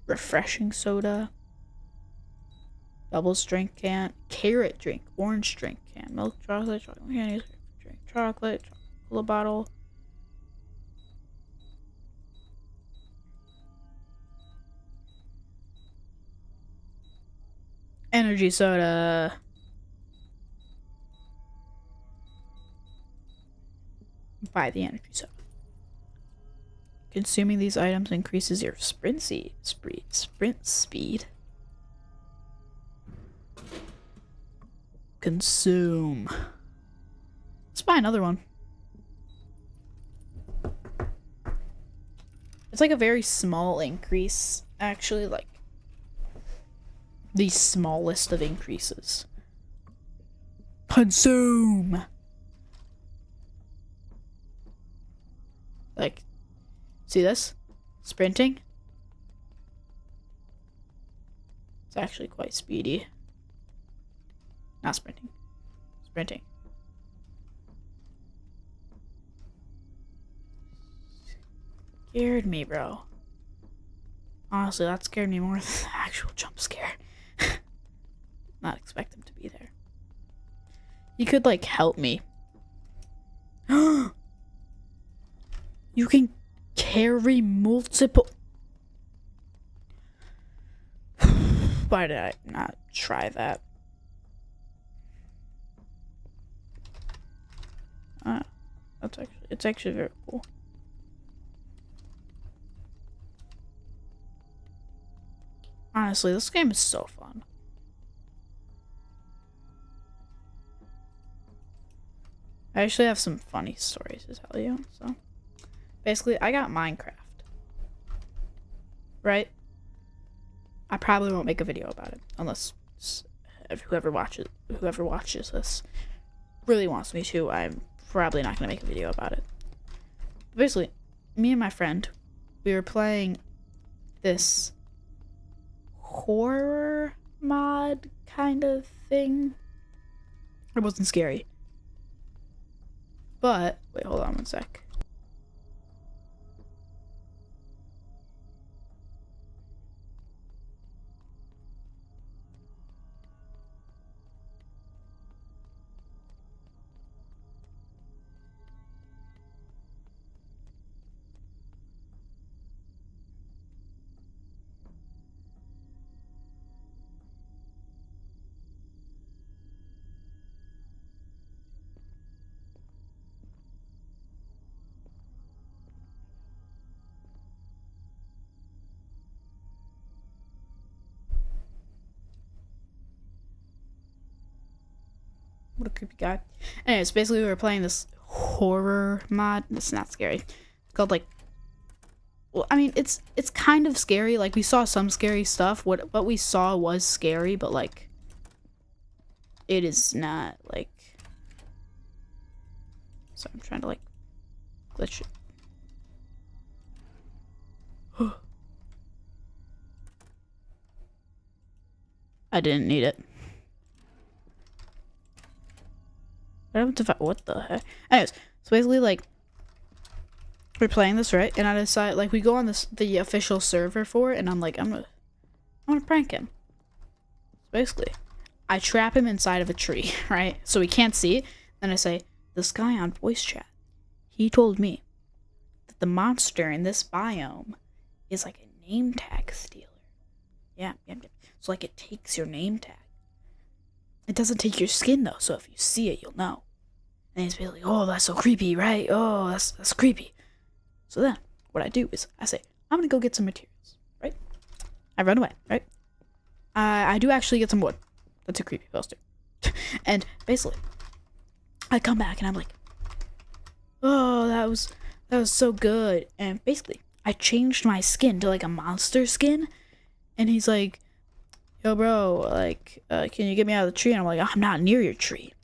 refreshing soda, doubles drink can, carrot drink, orange drink can, milk chocolate candies, drink chocolate, cola bottle. Energy soda. Buy the energy soda. Consuming these items increases your sprint speed. Consume. Let's buy another one. It's like a very small increase, actually, like the smallest of increases. Consume. Like, see this? Sprinting. It's actually quite speedy. Not sprinting. Sprinting. Scared me, bro. Honestly, that scared me more than the actual jump scare. Not expect them to be there. You could, like, help me. You can carry multiple... Why did I not try that? It's actually very cool. Honestly, this game is so fun. I actually have some funny stories to tell you. So, basically, I got Minecraft. Right? I probably won't make a video about it unless whoever watches this really wants me to. I'm probably not gonna make a video about it. But basically, me and my friend, we were playing this horror mod kind of thing. It wasn't scary. But, wait, hold on one sec. What a creepy guy. Anyways, basically we were playing this horror mod. It's not scary. It's called like, well, I mean, it's kind of scary. Like we saw some scary stuff. What we saw was scary, but like it is not like. So I'm trying to like glitch it. I didn't need it. What the heck? Anyways, so basically, like, we're playing this, right? And I decide, like, we go on the official server for it, and I'm like, I'm gonna prank him. Basically, I trap him inside of a tree, right? So he can't see it. Then I say, this guy on voice chat, he told me that the monster in this biome is like a name tag stealer. Yeah. So, like, it takes your name tag. It doesn't take your skin, though, so if you see it, you'll know. And he's like, oh, that's so creepy, right? Oh, that's creepy. So then, what I do is, I say, I'm gonna go get some materials, right? I run away, right? I do actually get some wood. That's a creepy poster. And basically, I come back and I'm like, oh, that was so good. And basically, I changed my skin to like a monster skin. And he's like, yo, bro, like, can you get me out of the tree? And I'm like, I'm not near your tree.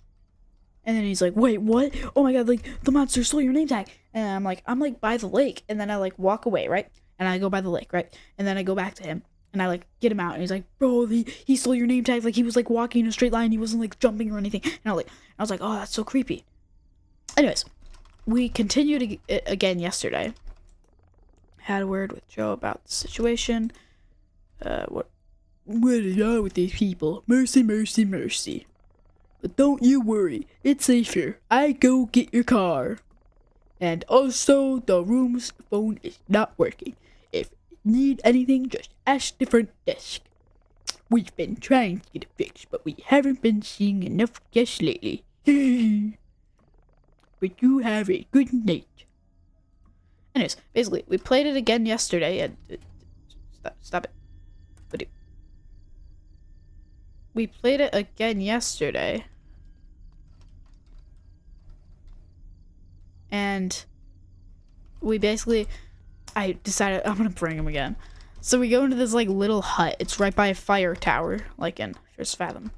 And then he's like, wait, what? Oh my god, like, the monster stole your name tag. And I'm like by the lake. And then I like walk away, right? And I go by the lake, right? And then I go back to him and I like get him out. And he's like, bro, he stole your name tag. Like, he was like walking in a straight line. He wasn't like jumping or anything. And I was like, oh, that's so creepy. Anyways, we continued again yesterday. Had a word with Joe about the situation. What is wrong with these people? Mercy, mercy, mercy. But don't you worry, it's safer. I go get your car. And also, the room's phone is not working. If you need anything, just ask the front desk. We've been trying to get it fixed, but we haven't been seeing enough guests lately. But you have a good night. Anyways, basically, we played it again yesterday, and stop it. We played it again yesterday. And we basically, I decided I'm gonna bring him again. So we go into this like little hut. It's right by a fire tower, like in First Fathom.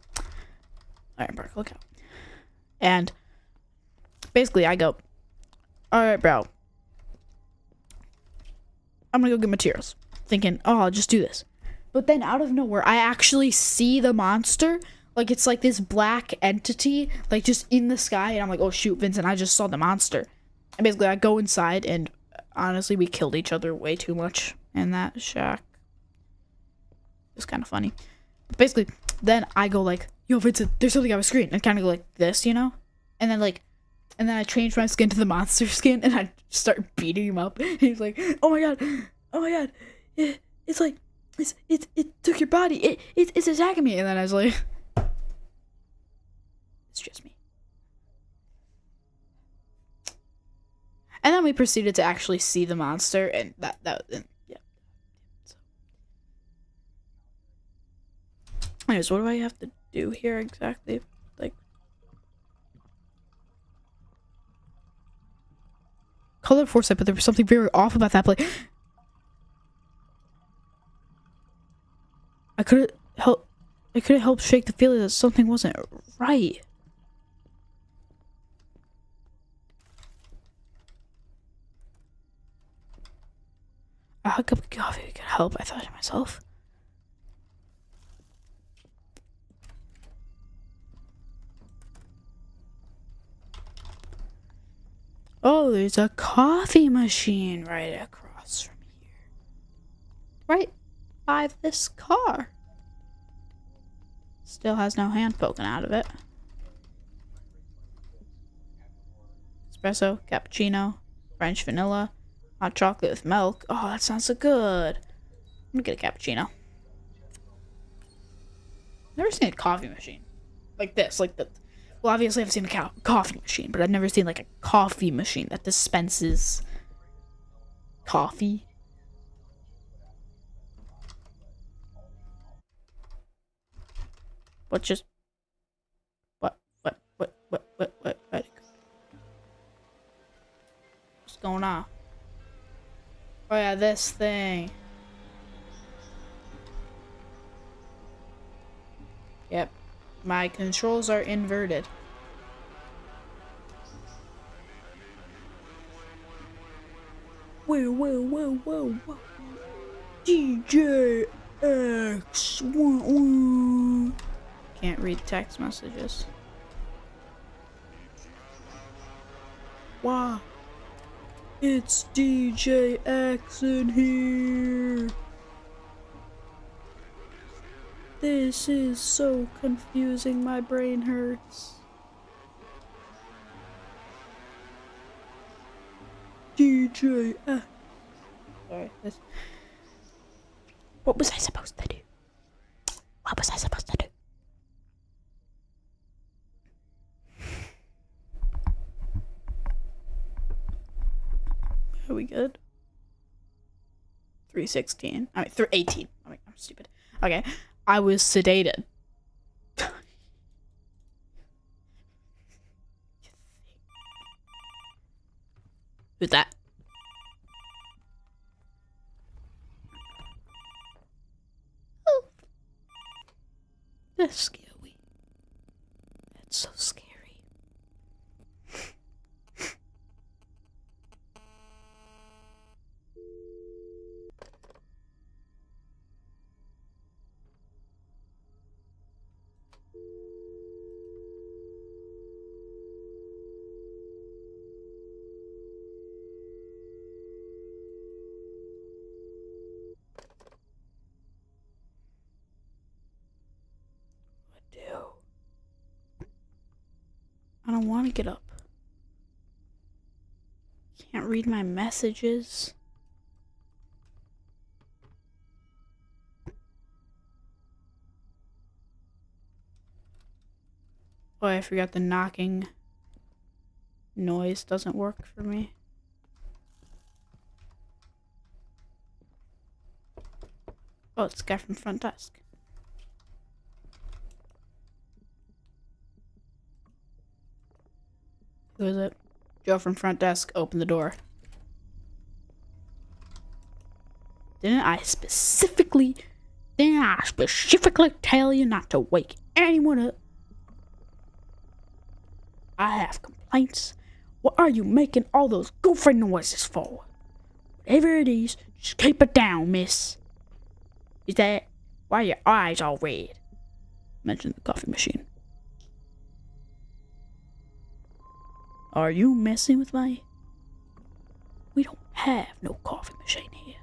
Alright, Mark, look out. And basically I go, alright, bro. I'm gonna go get materials. Thinking, oh, I'll just do this. But then out of nowhere, I actually see the monster. Like, it's like this black entity, like, just in the sky. And I'm like, oh, shoot, Vincent, I just saw the monster. And basically, I go inside, and honestly, we killed each other way too much in that shack. It was kind of funny. But basically, then I go like, yo, Vincent, there's something on my screen. And kind of go like this, you know? And then, like, and then I change my skin to the monster skin, and I start beating him up. And he's like, oh my god, it's like, it took your body. It's attacking me. And then I was like, it's just me. And then we proceeded to actually see the monster, and yeah. So, anyways, what do I have to do here exactly? Like, color foresight, but there was something very off about that play. I could have helped shake the feeling that something wasn't right. A cup of coffee could help, I thought to myself. Oh, there's a coffee machine right across from here. Right by this car. Still has no hand poking out of it. Espresso, cappuccino, French vanilla, hot chocolate with milk. Oh, that sounds so good. I'm gonna get a cappuccino. Never seen a coffee machine like this. Like the, well, obviously I've seen a coffee machine, but I've never seen like a coffee machine that dispenses coffee. What just? What? What's going on? Oh yeah, this thing. Yep. My controls are inverted. Whoa. DJ X. Can't read text messages. Wow. It's DJ X in here. This is so confusing, my brain hurts. DJ X. Sorry, this. What was I supposed to do? What was I supposed to do? Are we good? 316. I mean, 318. I mean, I'm stupid. Okay. I was sedated. Who's that? Oh. That's scary. That's so scary. I don't want to get up. Can't read my messages. Oh, I forgot the knocking noise doesn't work for me. Oh, it's the guy from front desk. Who is it? Joe from front desk, open the door. Didn't I specifically tell you not to wake anyone up? I have complaints. What are you making all those goofy noises for? Whatever it is, just keep it down, miss. Is that why are your eyes all red? Mention the coffee machine. Are you messing with me? We don't have no coffee machine here.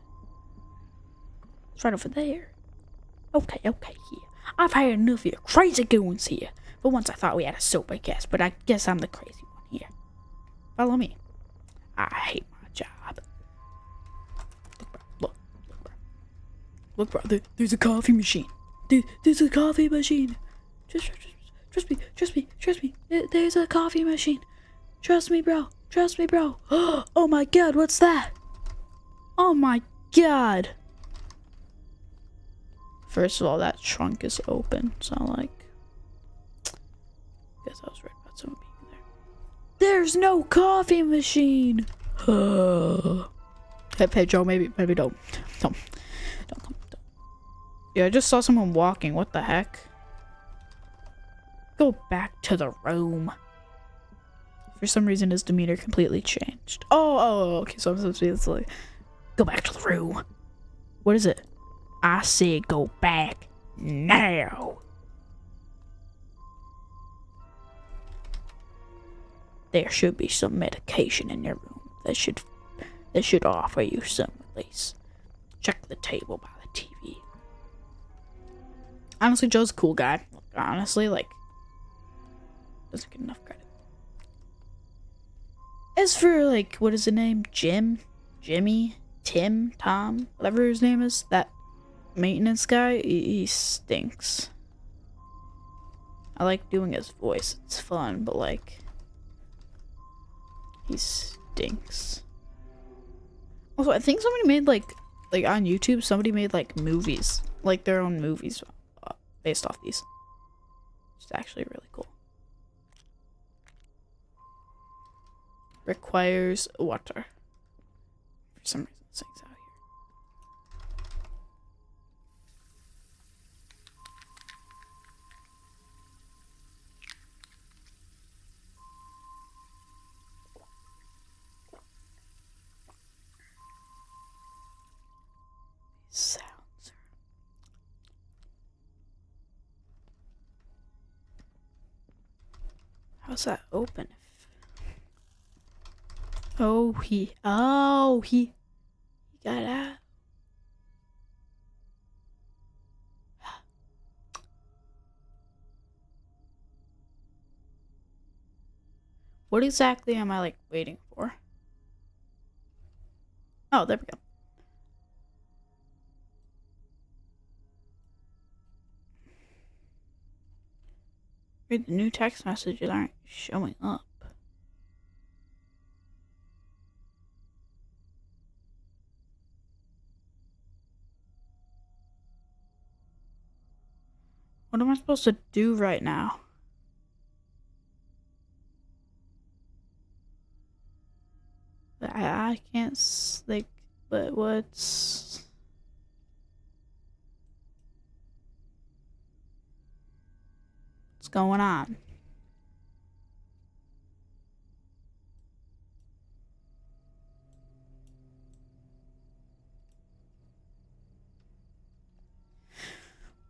It's right over there. Okay, here. I've had enough of your crazy goons here. For once I thought we had a sober guest, but I guess I'm the crazy one here. Follow me. I hate my job. Look, bro. There's a coffee machine. There's a coffee machine. Trust me. There's a coffee machine. Trust me, bro. Oh my god, what's that? Oh my god. First of all, that trunk is open, so like, guess I was right about someone being there. There's no coffee machine. Hey Joe, maybe don't. Yeah, I just saw someone walking. What the heck? Go back to the room. For some reason, his demeanor completely changed. Oh, okay. So I'm supposed to be like, go back to the room. What is it? I said go back now. there should be some medication in your room that should offer you some release. Check the table by the TV. Honestly, Joe's a cool guy. Honestly, like, doesn't get enough credit. As for, like, what is the name? Jimmy, Tim, Tom, whatever his name is, that maintenance guy, he stinks. I like doing his voice. It's fun, but, like, he stinks. Also, I think somebody made, like on YouTube, somebody made, like, movies. Like, their own movies based off these. It's actually really cool. Requires water. For some reason, this thing's out here. Sounds. How's that open? He got out. What exactly am I, like, waiting for? Oh, there we go. Wait, the new text messages aren't showing up. What am I supposed to do right now? I can't, like, but what's going on?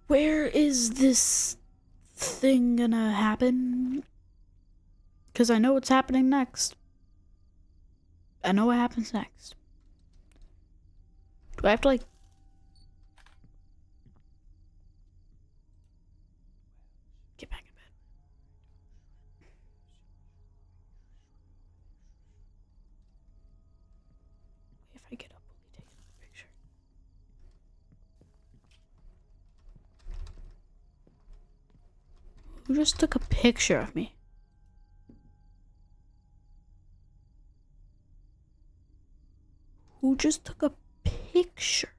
Where is this thing gonna happen? Because I know what's happening next. I know what happens next. Do I have to, like... get back in bed? If I get up, will he take another picture? Who just took a picture of me? Who just took a picture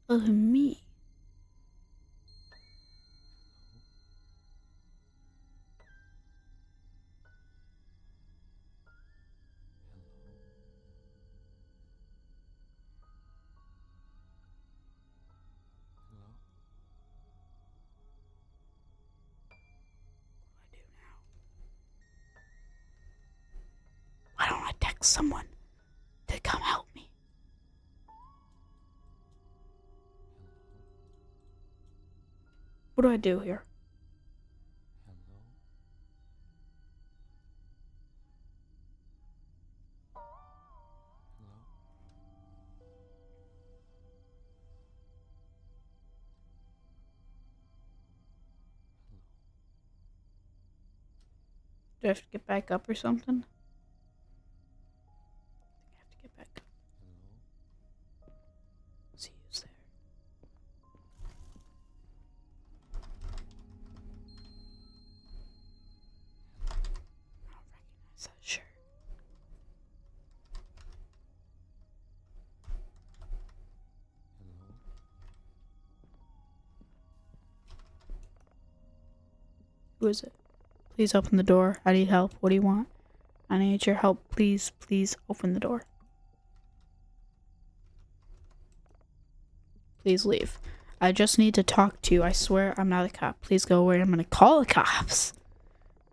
of me? What do I do now? Why don't I text someone to come help me? What do I do here? Do I have to get back up or something? I have to get back up. See who's there. I don't recognize that shirt. Who is it? Please open the door. I need help. What do you want? I need your help. Please, please open the door. Please leave. I just need to talk to you. I swear I'm not a cop. Please go away. I'm gonna call the cops.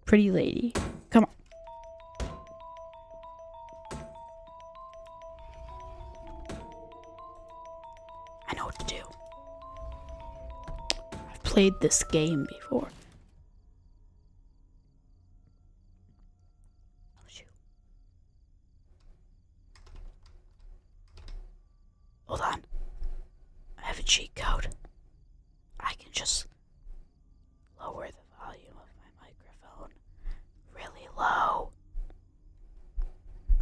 Pretty lady. Come on. I know what to do. I've played this game before. cheat code. I can just lower the volume of my microphone really low.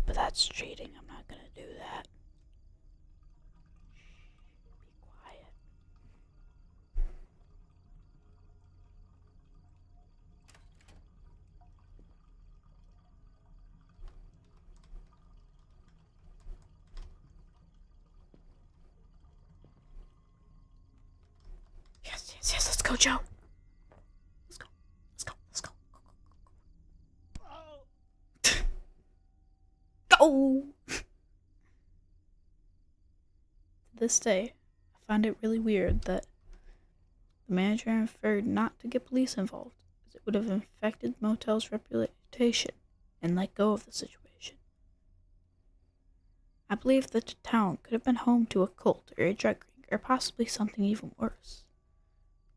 But that's cheating. I'm not gonna do that. Be quiet. Yes, let's go, Joe. Let's go. Go! To this day, I find it really weird that the manager inferred not to get police involved, as it would have infected the motel's reputation and let go of the situation. I believe that the town could have been home to a cult or a drug ring, or possibly something even worse.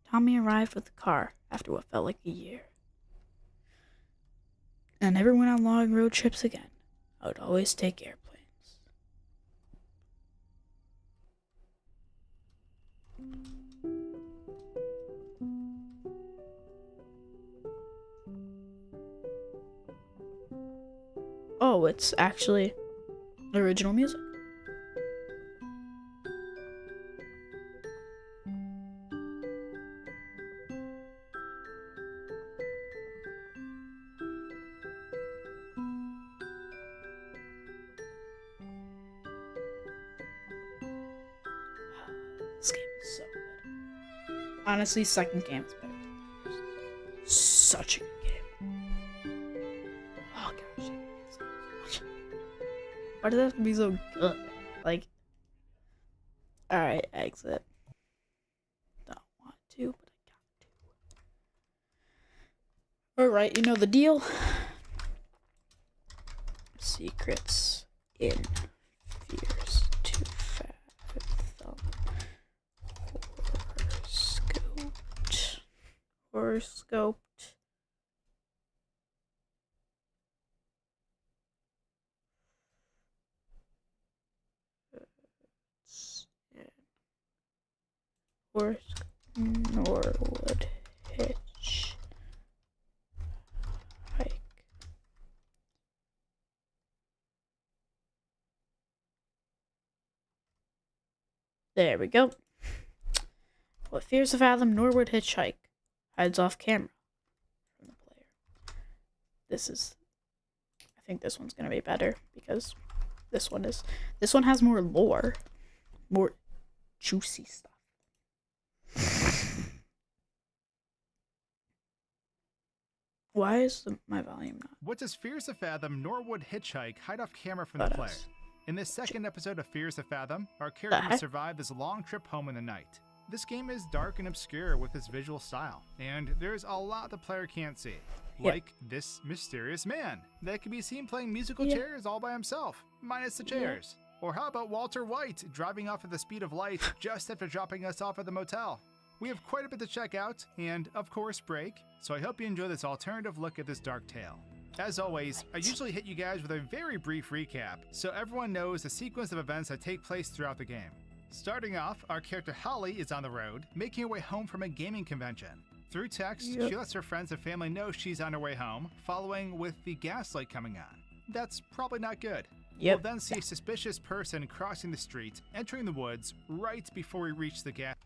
Tommy arrived with the car after what felt like a year. I never went on long road trips again. I would always take airplanes. Oh, it's actually original music. This game is so good. Honestly, second game is better. Such a good game. Oh gosh, why does it have to be so good? Like, alright, exit. Don't want to, but I got to. Alright, you know the deal. Secrets in Fears to Fathom. Horoscoped. Norwood Hitch Hike. There we go. What fears to fathom Norwood hitchhike hides off camera from the player. I think this one's gonna be better because this one has more lore, more juicy stuff. Why is my volume not? What does Fears to Fathom Norwood Hitchhike hide off camera from the player? In this second episode of Fears to Fathom, our character must survive this long trip home in the night. This game is dark and obscure with its visual style, and there's a lot the player can't see. Like this mysterious man that can be seen playing musical chairs all by himself, minus the chairs. Or how about Walter White driving off at the speed of light just after dropping us off at the motel? We have quite a bit to check out, and of course break, so I hope you enjoy this alternative look at this dark tale. As always, I usually hit you guys with a very brief recap, so everyone knows the sequence of events that take place throughout the game. Starting off, our character Holly is on the road, making her way home from a gaming convention. Through text, she lets her friends and family know she's on her way home, following with the gas light coming on. That's probably not good. We'll then see a suspicious person crossing the street, entering the woods right before we reach the gas.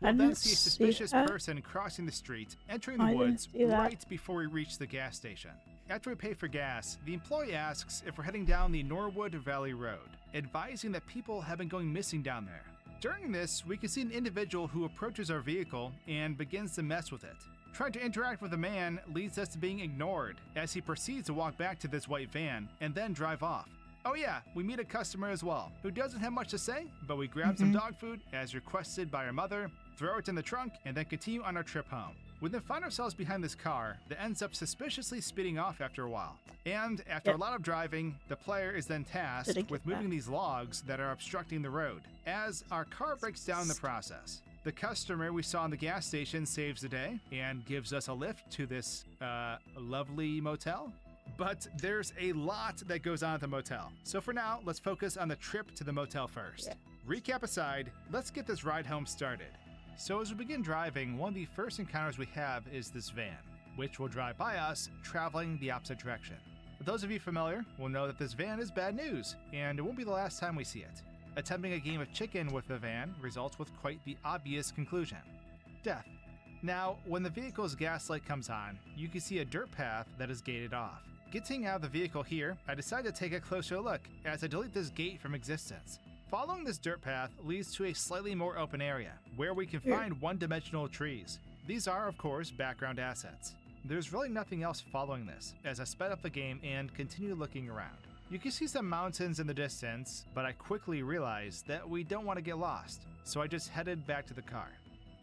Station. After we pay for gas, the employee asks if we're heading down the Norwood Valley Road, advising that people have been going missing down there. During this, we can see an individual who approaches our vehicle and begins to mess with it. Trying to interact with the man leads us to being ignored as he proceeds to walk back to this white van and then drive off. Oh yeah, we meet a customer as well, who doesn't have much to say, but we grab some dog food as requested by our mother, throw it in the trunk, and then continue on our trip home. We then find ourselves behind this car that ends up suspiciously speeding off after a while. And after a lot of driving, the player is then tasked with moving these logs that are obstructing the road, as our car breaks down in the process. The customer we saw in the gas station saves the day and gives us a lift to this lovely motel. But there's a lot that goes on at the motel. So for now, let's focus on the trip to the motel first. Recap aside, let's get this ride home started. So as we begin driving, one of the first encounters we have is this van, which will drive by us, traveling the opposite direction. Those of you familiar will know that this van is bad news, and it won't be the last time we see it. Attempting a game of chicken with the van results with quite the obvious conclusion: death. Now, when the vehicle's gas light comes on, you can see a dirt path that is gated off. Getting out of the vehicle here, I decide to take a closer look as I delete this gate from existence. Following this dirt path leads to a slightly more open area, where we can find one-dimensional trees. These are, of course, background assets. There's really nothing else following this, as I sped up the game and continue looking around. You can see some mountains in the distance, but I quickly realized that we don't want to get lost, so I just headed back to the car.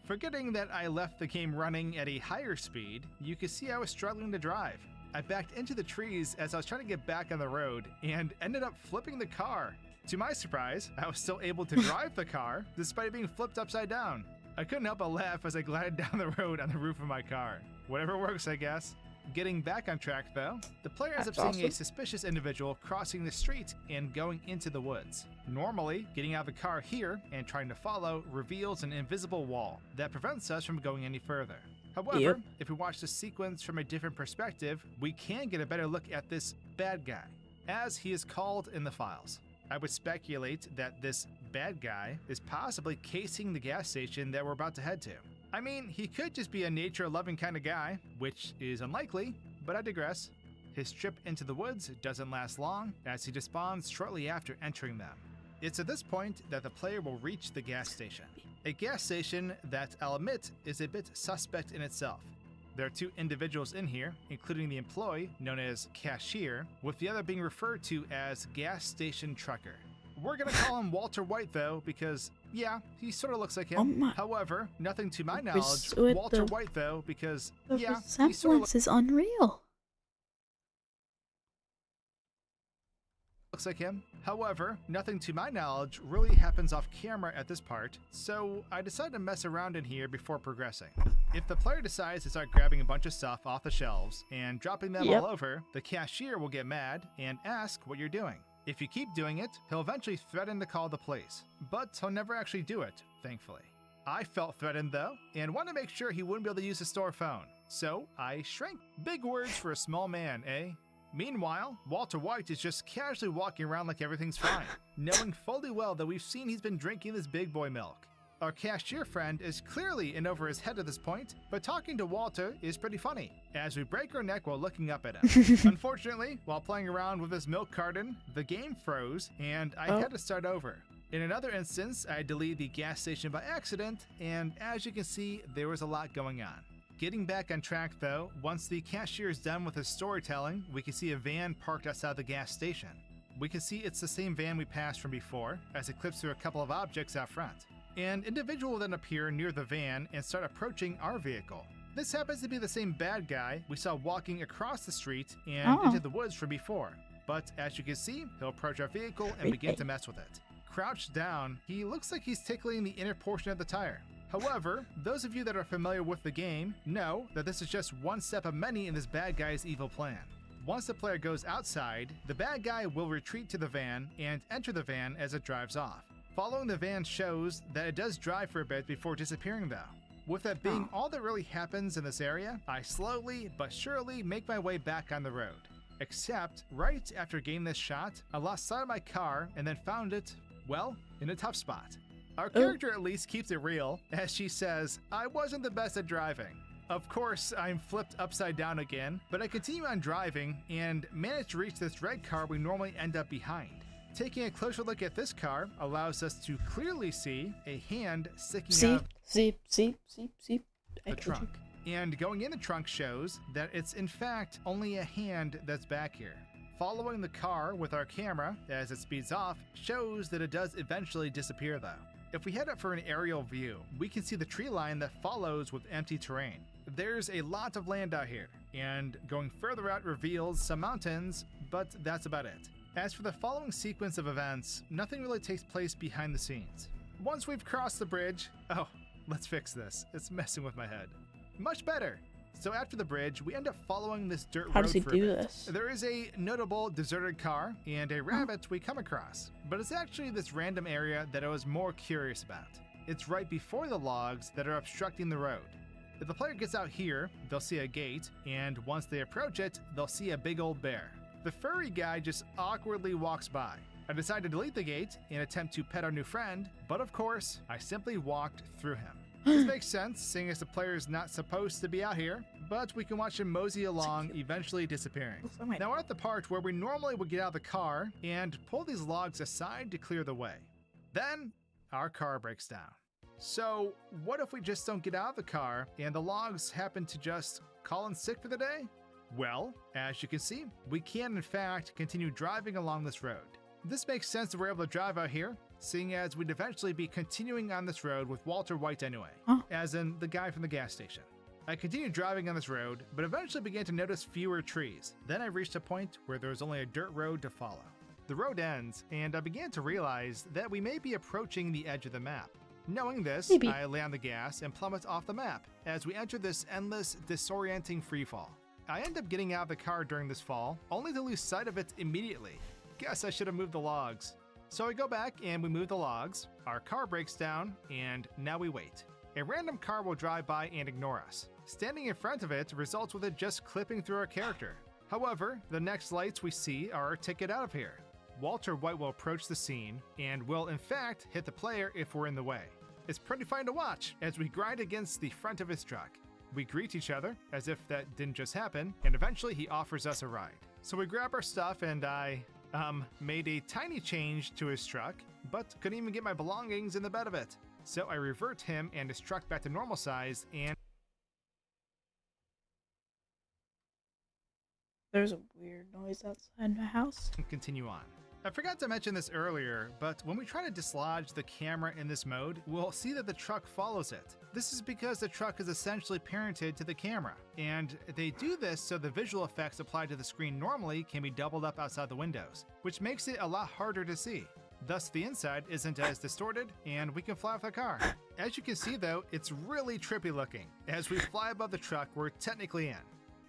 Forgetting that I left the game running at a higher speed, you can see I was struggling to drive. I backed into the trees as I was trying to get back on the road and ended up flipping the car. To my surprise, I was still able to drive the car despite it being flipped upside down. I couldn't help but laugh as I glided down the road on the roof of my car. Whatever works, I guess. Getting back on track though, the player ends up seeing a suspicious individual crossing the street and going into the woods. Normally, getting out of the car here and trying to follow reveals an invisible wall that prevents us from going any further. However, if we watch the sequence from a different perspective, we can get a better look at this bad guy, as he is called in the files. I would speculate that this bad guy is possibly casing the gas station that we're about to head to. I mean, he could just be a nature-loving kind of guy, which is unlikely, but I digress. His trip into the woods doesn't last long, as he despawns shortly after entering them. It's at this point that the player will reach the gas station. A gas station that, I'll admit, is a bit suspect in itself. There are two individuals in here, including the employee, known as Cashier, with the other being referred to as Gas Station Trucker. We're gonna call him Walter White though, because, yeah, he sort of looks like him. However, nothing to my knowledge, Walter White though, because, yeah, he sort of is unreal. looks like him. However, nothing to my knowledge really happens off camera at this part, so I decided to mess around in here before progressing. If the player decides to start grabbing a bunch of stuff off the shelves and dropping them all over, the cashier will get mad and ask what you're doing. If you keep doing it, he'll eventually threaten to call the police, but he'll never actually do it, thankfully. I felt threatened though, and wanted to make sure he wouldn't be able to use the store phone, so I shrank. Big words for a small man, eh? Meanwhile, Walter White is just casually walking around like everything's fine, knowing fully well that we've seen he's been drinking this big boy milk. Our cashier friend is clearly in over his head at this point, but talking to Walter is pretty funny, as we break our neck while looking up at him. Unfortunately, while playing around with this milk carton, the game froze, and I had to start over. In another instance, I deleted the gas station by accident, and as you can see, there was a lot going on. Getting back on track though, once the cashier is done with his storytelling, we can see a van parked outside the gas station. We can see it's the same van we passed from before, as it clips through a couple of objects out front. An individual will then appear near the van and start approaching our vehicle. This happens to be the same bad guy we saw walking across the street and into the woods from before. But as you can see, he'll approach our vehicle and begin to mess with it. Crouched down, he looks like he's tickling the inner portion of the tire. However, those of you that are familiar with the game know that this is just one step of many in this bad guy's evil plan. Once the player goes outside, the bad guy will retreat to the van and enter the van as it drives off. Following the van shows that it does drive for a bit before disappearing though. With that being all that really happens in this area, I slowly but surely make my way back on the road. Except, right after getting this shot, I lost sight of my car and then found it, well, in a tough spot. Our character at least keeps it real, as she says, I wasn't the best at driving. Of course, I'm flipped upside down again, but I continue on driving and manage to reach this red car we normally end up behind. Taking a closer look at this car allows us to clearly see a hand sticking out of the trunk. And going in the trunk shows that it's in fact only a hand that's back here. Following the car with our camera as it speeds off shows that it does eventually disappear though. If we head up for an aerial view, we can see the tree line that follows with empty terrain. There's a lot of land out here, and going further out reveals some mountains, but that's about it. As for the following sequence of events, nothing really takes place behind the scenes. Once we've crossed the bridge, let's fix this. It's messing with my head. Much better. So after the bridge, we end up following this dirt road for a bit. How does he do this? There is a notable deserted car and a rabbit we come across, but it's actually this random area that I was more curious about. it's right before the logs that are obstructing the road. If the player gets out here, they'll see a gate, and once they approach it, they'll see a big old bear. The furry guy just awkwardly walks by. I decide to delete the gate and attempt to pet our new friend, but of course, I simply walked through him. This makes sense, seeing as the player is not supposed to be out here, but we can watch him mosey along, eventually disappearing. Now we're at the part where we normally would get out of the car and pull these logs aside to clear the way. Then, our car breaks down. So, what if we just don't get out of the car and the logs happen to just call in sick for the day? Well, as you can see, we can in fact continue driving along this road. This makes sense that we're able to drive out here, seeing as we'd eventually be continuing on this road with Walter White anyway, as in the guy from the gas station. I continued driving on this road, but eventually began to notice fewer trees. Then I reached a point where there was only a dirt road to follow. The road ends, and I began to realize that we may be approaching the edge of the map. Knowing this, I lay on the gas and plummet off the map as we enter this endless, disorienting freefall. I end up getting out of the car during this fall, only to lose sight of it immediately. Guess I should have moved the logs. So we go back and we move the logs, our car breaks down, and now we wait. A random car will drive by and ignore us. Standing in front of it results with it just clipping through our character. However, the next lights we see are our ticket out of here. Walter White will approach the scene and will in fact hit the player if we're in the way. It's pretty fun to watch as we grind against the front of his truck. We greet each other as if that didn't just happen, and eventually he offers us a ride. So we grab our stuff and I made a tiny change to his truck, but couldn't even get my belongings in the bed of it. So I revert him and his truck back to normal size and... There's a weird noise outside my house. continue on. I forgot to mention this earlier, but when we try to dislodge the camera in this mode, we'll see that the truck follows it. This is because the truck is essentially parented to the camera, and they do this so the visual effects applied to the screen normally can be doubled up outside the windows, which makes it a lot harder to see. Thus, the inside isn't as distorted, and we can fly off the car. As you can see though, it's really trippy looking. As we fly above the truck, we're technically in.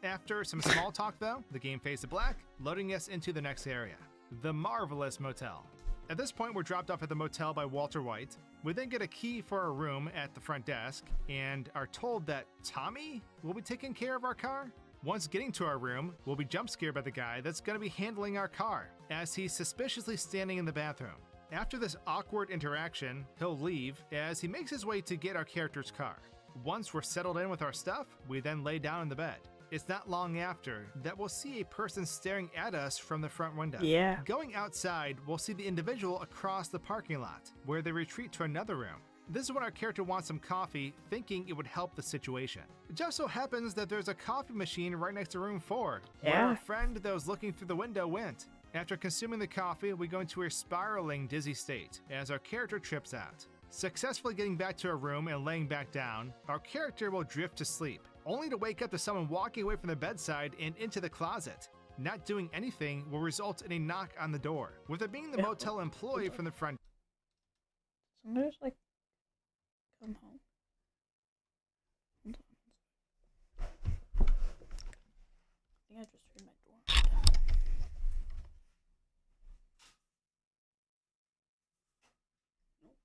After some small talk though, the game fades to black, loading us into the next area. The Marvelous Motel. At this point, we're dropped off at the motel by Walter White. We then get a key for our room at the front desk and are told that Tommy will be taking care of our car. Once getting to our room, we'll be jump scared by the guy that's going to be handling our car as he's suspiciously standing in the bathroom. After this awkward interaction, he'll leave as he makes his way to get our character's car. Once we're settled in with our stuff, we then lay down in the bed. It's not long after that we'll see a person staring at us from the front window. Yeah. Going outside, we'll see the individual across the parking lot, where they retreat to another room. This is when our character wants some coffee, thinking it would help the situation. It just so happens that there's a coffee machine right next to room 4, where our friend that was looking through the window went. After consuming the coffee, we go into a spiraling dizzy state, as our character trips out. Successfully getting back to our room and laying back down, our character will drift to sleep, only to wake up to someone walking away from the bedside and into the closet. Not doing anything will result in a knock on the door, with it being the motel employee from the front. Somebody's like, come home. Hold on. I think I just heard my door. Nope.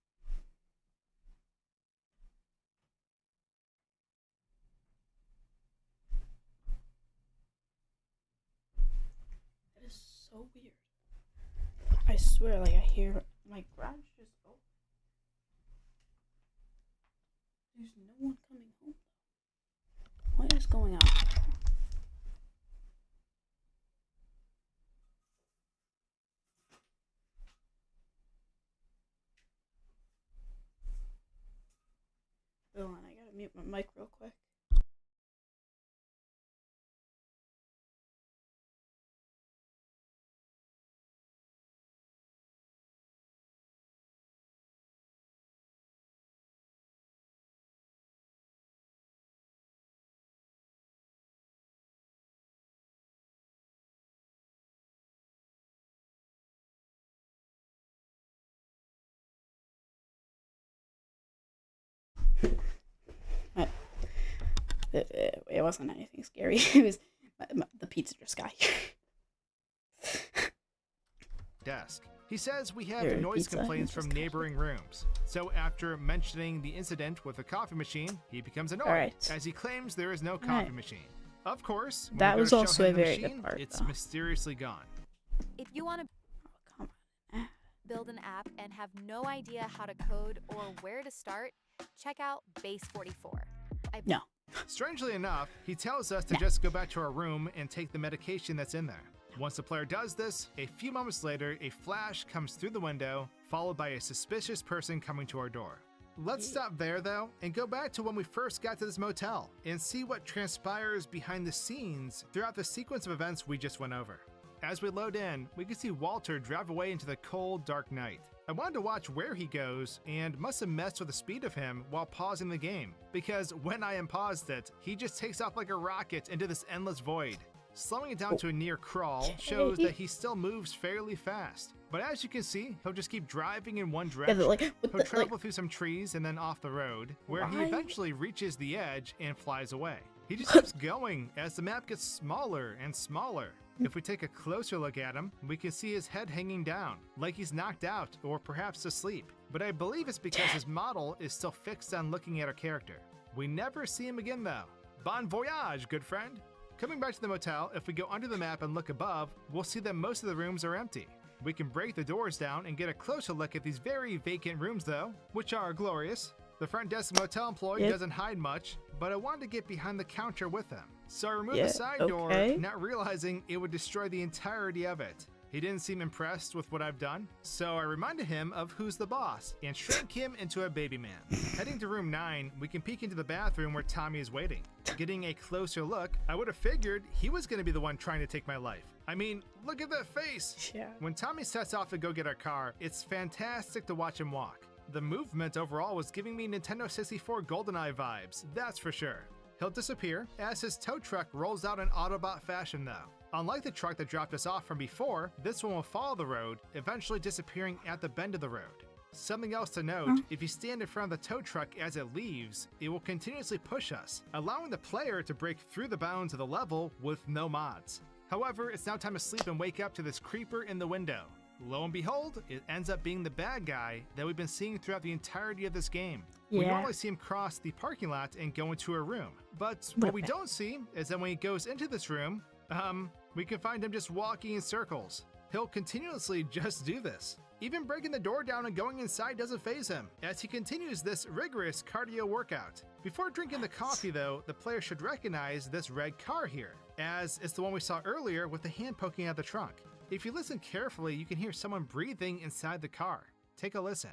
That is so weird. I swear, like I hear my garage just open. There's no one coming home. What is going on? Hold on, I gotta mute my mic real quick. It wasn't anything scary. It was the pizza just got here. Desk. He says we have Here, noise pizza, complaints from just neighboring rooms. So after mentioning the incident with the coffee machine, he becomes annoyed Alright. as he claims there is no coffee Alright. machine. Of course, when That we go was to show also him a the very good machine, part, it's though. mysteriously gone. If you want to Come on. build an app and have no idea how to code or where to start, check out Base 44. No. Strangely enough, he tells us to just go back to our room and take the medication that's in there. Once the player does this, a few moments later, a flash comes through the window, followed by a suspicious person coming to our door. Let's stop there though, and go back to when we first got to this motel, and see what transpires behind the scenes throughout the sequence of events we just went over. As we load in, we can see Walter drive away into the cold, dark night. I wanted to watch where he goes, and must have messed with the speed of him while pausing the game, because when I unpaused it, he just takes off like a rocket into this endless void. Slowing it down to a near crawl shows that he still moves fairly fast. But as you can see, he'll just keep driving in one Yeah, direction. but, like, He'll travel through some trees and then off the road, where he Why? eventually reaches the edge and flies away. He just keeps going as the map gets smaller and smaller. If we take a closer look at him, we can see his head hanging down, like he's knocked out or perhaps asleep. But I believe it's because his model is still fixed on looking at our character. We never see him again though. Bon voyage, good friend! Coming back to the motel, if we go under the map and look above, we'll see that most of the rooms are empty. We can break the doors down and get a closer look at these very vacant rooms though, which are glorious. The front desk motel employee doesn't hide much, but I wanted to get behind the counter with him. So I removed the side door, not realizing it would destroy the entirety of it. He didn't seem impressed with what I've done, so I reminded him of who's the boss and shrank him into a baby man. Heading to room 9, we can peek into the bathroom where Tommy is waiting. Getting a closer look, I would have figured he was going to be the one trying to take my life. I mean, look at that face! Yeah. When Tommy sets off to go get our car, it's fantastic to watch him walk. The movement overall was giving me Nintendo 64 GoldenEye vibes, that's for sure. He'll disappear as his tow truck rolls out in Autobot fashion though. Unlike the truck that dropped us off from before, this one will follow the road, eventually disappearing at the bend of the road. Something else to note, if you stand in front of the tow truck as it leaves, it will continuously push us, allowing the player to break through the bounds of the level with no mods. However, it's now time to sleep and wake up to this creeper in the window. Lo and behold, it ends up being the bad guy that we've been seeing throughout the entirety of this game. We Yeah. normally see him cross the parking lot and go into a room, but what we don't see is that when he goes into this room, we can find him just walking in circles. He'll continuously just do this. Even breaking the door down and going inside doesn't faze him, as he continues this rigorous cardio workout. Before drinking the coffee though, the player should recognize this red car here, as it's the one we saw earlier with the hand poking out the trunk. If you listen carefully, you can hear someone breathing inside the car. Take a listen.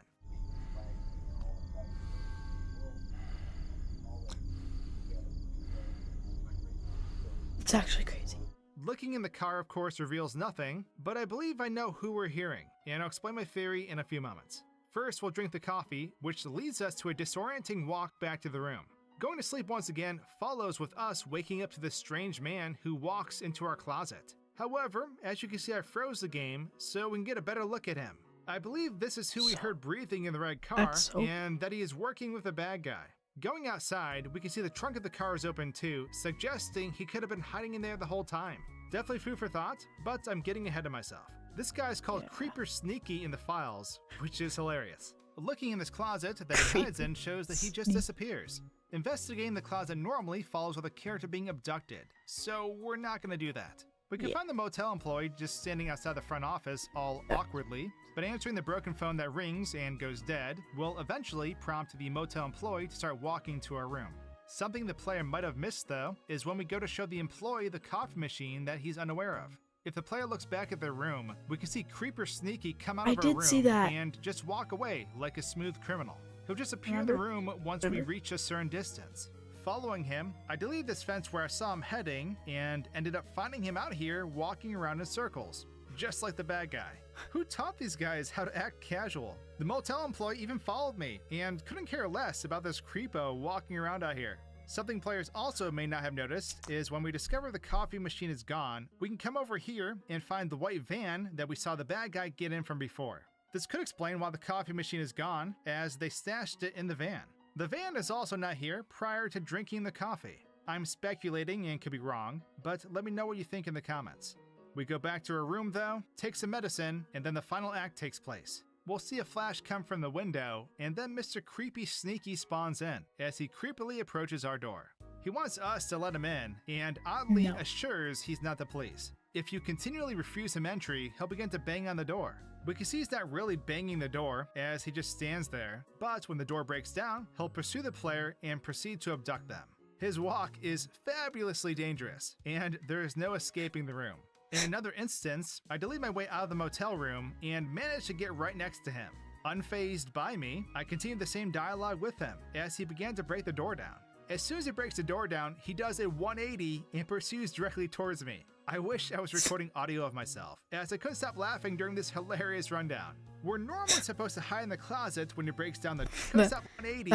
It's actually crazy. Looking in the car, of course, reveals nothing, but I believe I know who we're hearing, and I'll explain my theory in a few moments. First, we'll drink the coffee, which leads us to a disorienting walk back to the room. Going to sleep once again follows with us waking up to this strange man who walks into our closet. However, as you can see, I froze the game so we can get a better look at him. I believe this is who we heard breathing in the red car, and that he is working with the bad guy. Going outside, we can see the trunk of the car is open too, suggesting he could have been hiding in there the whole time. Definitely food for thought, but I'm getting ahead of myself. This guy is called Creeper Sneaky in the files, which is hilarious. Looking in this closet that he hides in shows that he just disappears. Investigating the closet normally follows with a character being abducted, so we're not going to do that. We can find the motel employee just standing outside the front office all awkwardly, but answering the broken phone that rings and goes dead will eventually prompt the motel employee to start walking to our room. Something the player might have missed though is when we go to show the employee the coffee machine that he's unaware of. If the player looks back at their room, we can see Creeper Sneaky come out of our room and just walk away like a smooth criminal. He'll just appear in the room once we reach a certain distance. Following him, I deleted this fence where I saw him heading and ended up finding him out here walking around in circles, just like the bad guy. Who taught these guys how to act casual? The motel employee even followed me and couldn't care less about this creepo walking around out here. Something players also may not have noticed is when we discover the coffee machine is gone, we can come over here and find the white van that we saw the bad guy get in from before. This could explain why the coffee machine is gone, as they stashed it in the van. The van is also not here prior to drinking the coffee. I'm speculating and could be wrong, but let me know what you think in the comments. We go back to her room though, take some medicine, and then the final act takes place. We'll see a flash come from the window, and then Mr. Creepy Sneaky spawns in as he creepily approaches our door. He wants us to let him in, and oddly assures he's not the police. If you continually refuse him entry, he'll begin to bang on the door. We can see he's not really banging the door, as he just stands there, but when the door breaks down, he'll pursue the player and proceed to abduct them. His walk is fabulously dangerous, and there is no escaping the room. In another instance, I delete my way out of the motel room and manage to get right next to him. Unfazed by me, I continued the same dialogue with him as he began to break the door down. As soon as he breaks the door down, he does a 180 and pursues directly towards me. I wish I was recording audio of myself, as I couldn't stop laughing during this hilarious rundown. We're normally supposed to hide in the closet when he breaks down the couldn't stop 180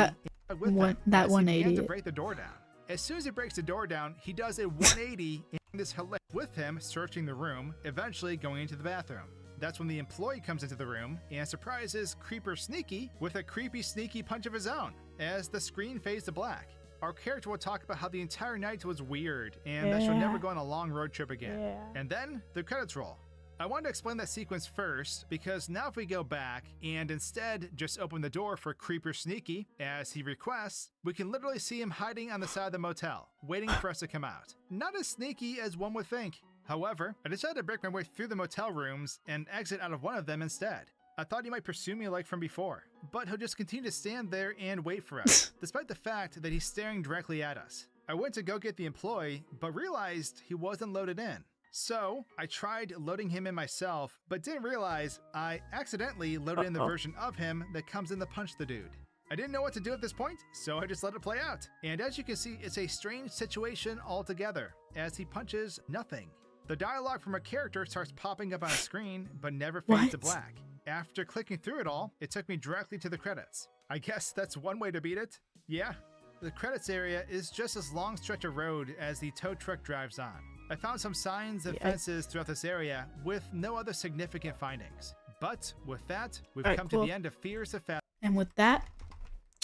and with him as he began to break the door down. As soon as he breaks the door down, he does a 180 and this hilarious with him searching the room, eventually going into the bathroom. That's when the employee comes into the room and surprises Creeper Sneaky with a creepy sneaky punch of his own as the screen fades to black. Our character will talk about how the entire night was weird and that she'll never go on a long road trip again. And then the credits roll. I wanted to explain that sequence first because now if we go back and instead just open the door for Creeper Sneaky as he requests, we can literally see him hiding on the side of the motel, waiting for us to come out. Not as sneaky as one would think. However, I decided to break my way through the motel rooms and exit out of one of them instead. I thought he might pursue me like from before, but he'll just continue to stand there and wait for us, despite the fact that he's staring directly at us. I went to go get the employee, but realized he wasn't loaded in. So I tried loading him in myself, but didn't realize I accidentally loaded in the version of him that comes in the Punch the Dude. I didn't know what to do at this point, so I just let it play out. And as you can see, it's a strange situation altogether, as he punches nothing. The dialogue from a character starts popping up on a screen, but never fades to black. After clicking through it all, it took me directly to the credits. I guess that's one way to beat it. Yeah, the credits area is just this long stretch of road as the tow truck drives on. I found some signs and fences throughout this area with no other significant findings. But with that, we've come to the end of Fears of Fathom. And with that,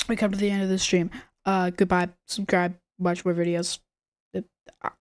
we come to the end of the stream. Goodbye, subscribe, watch more videos.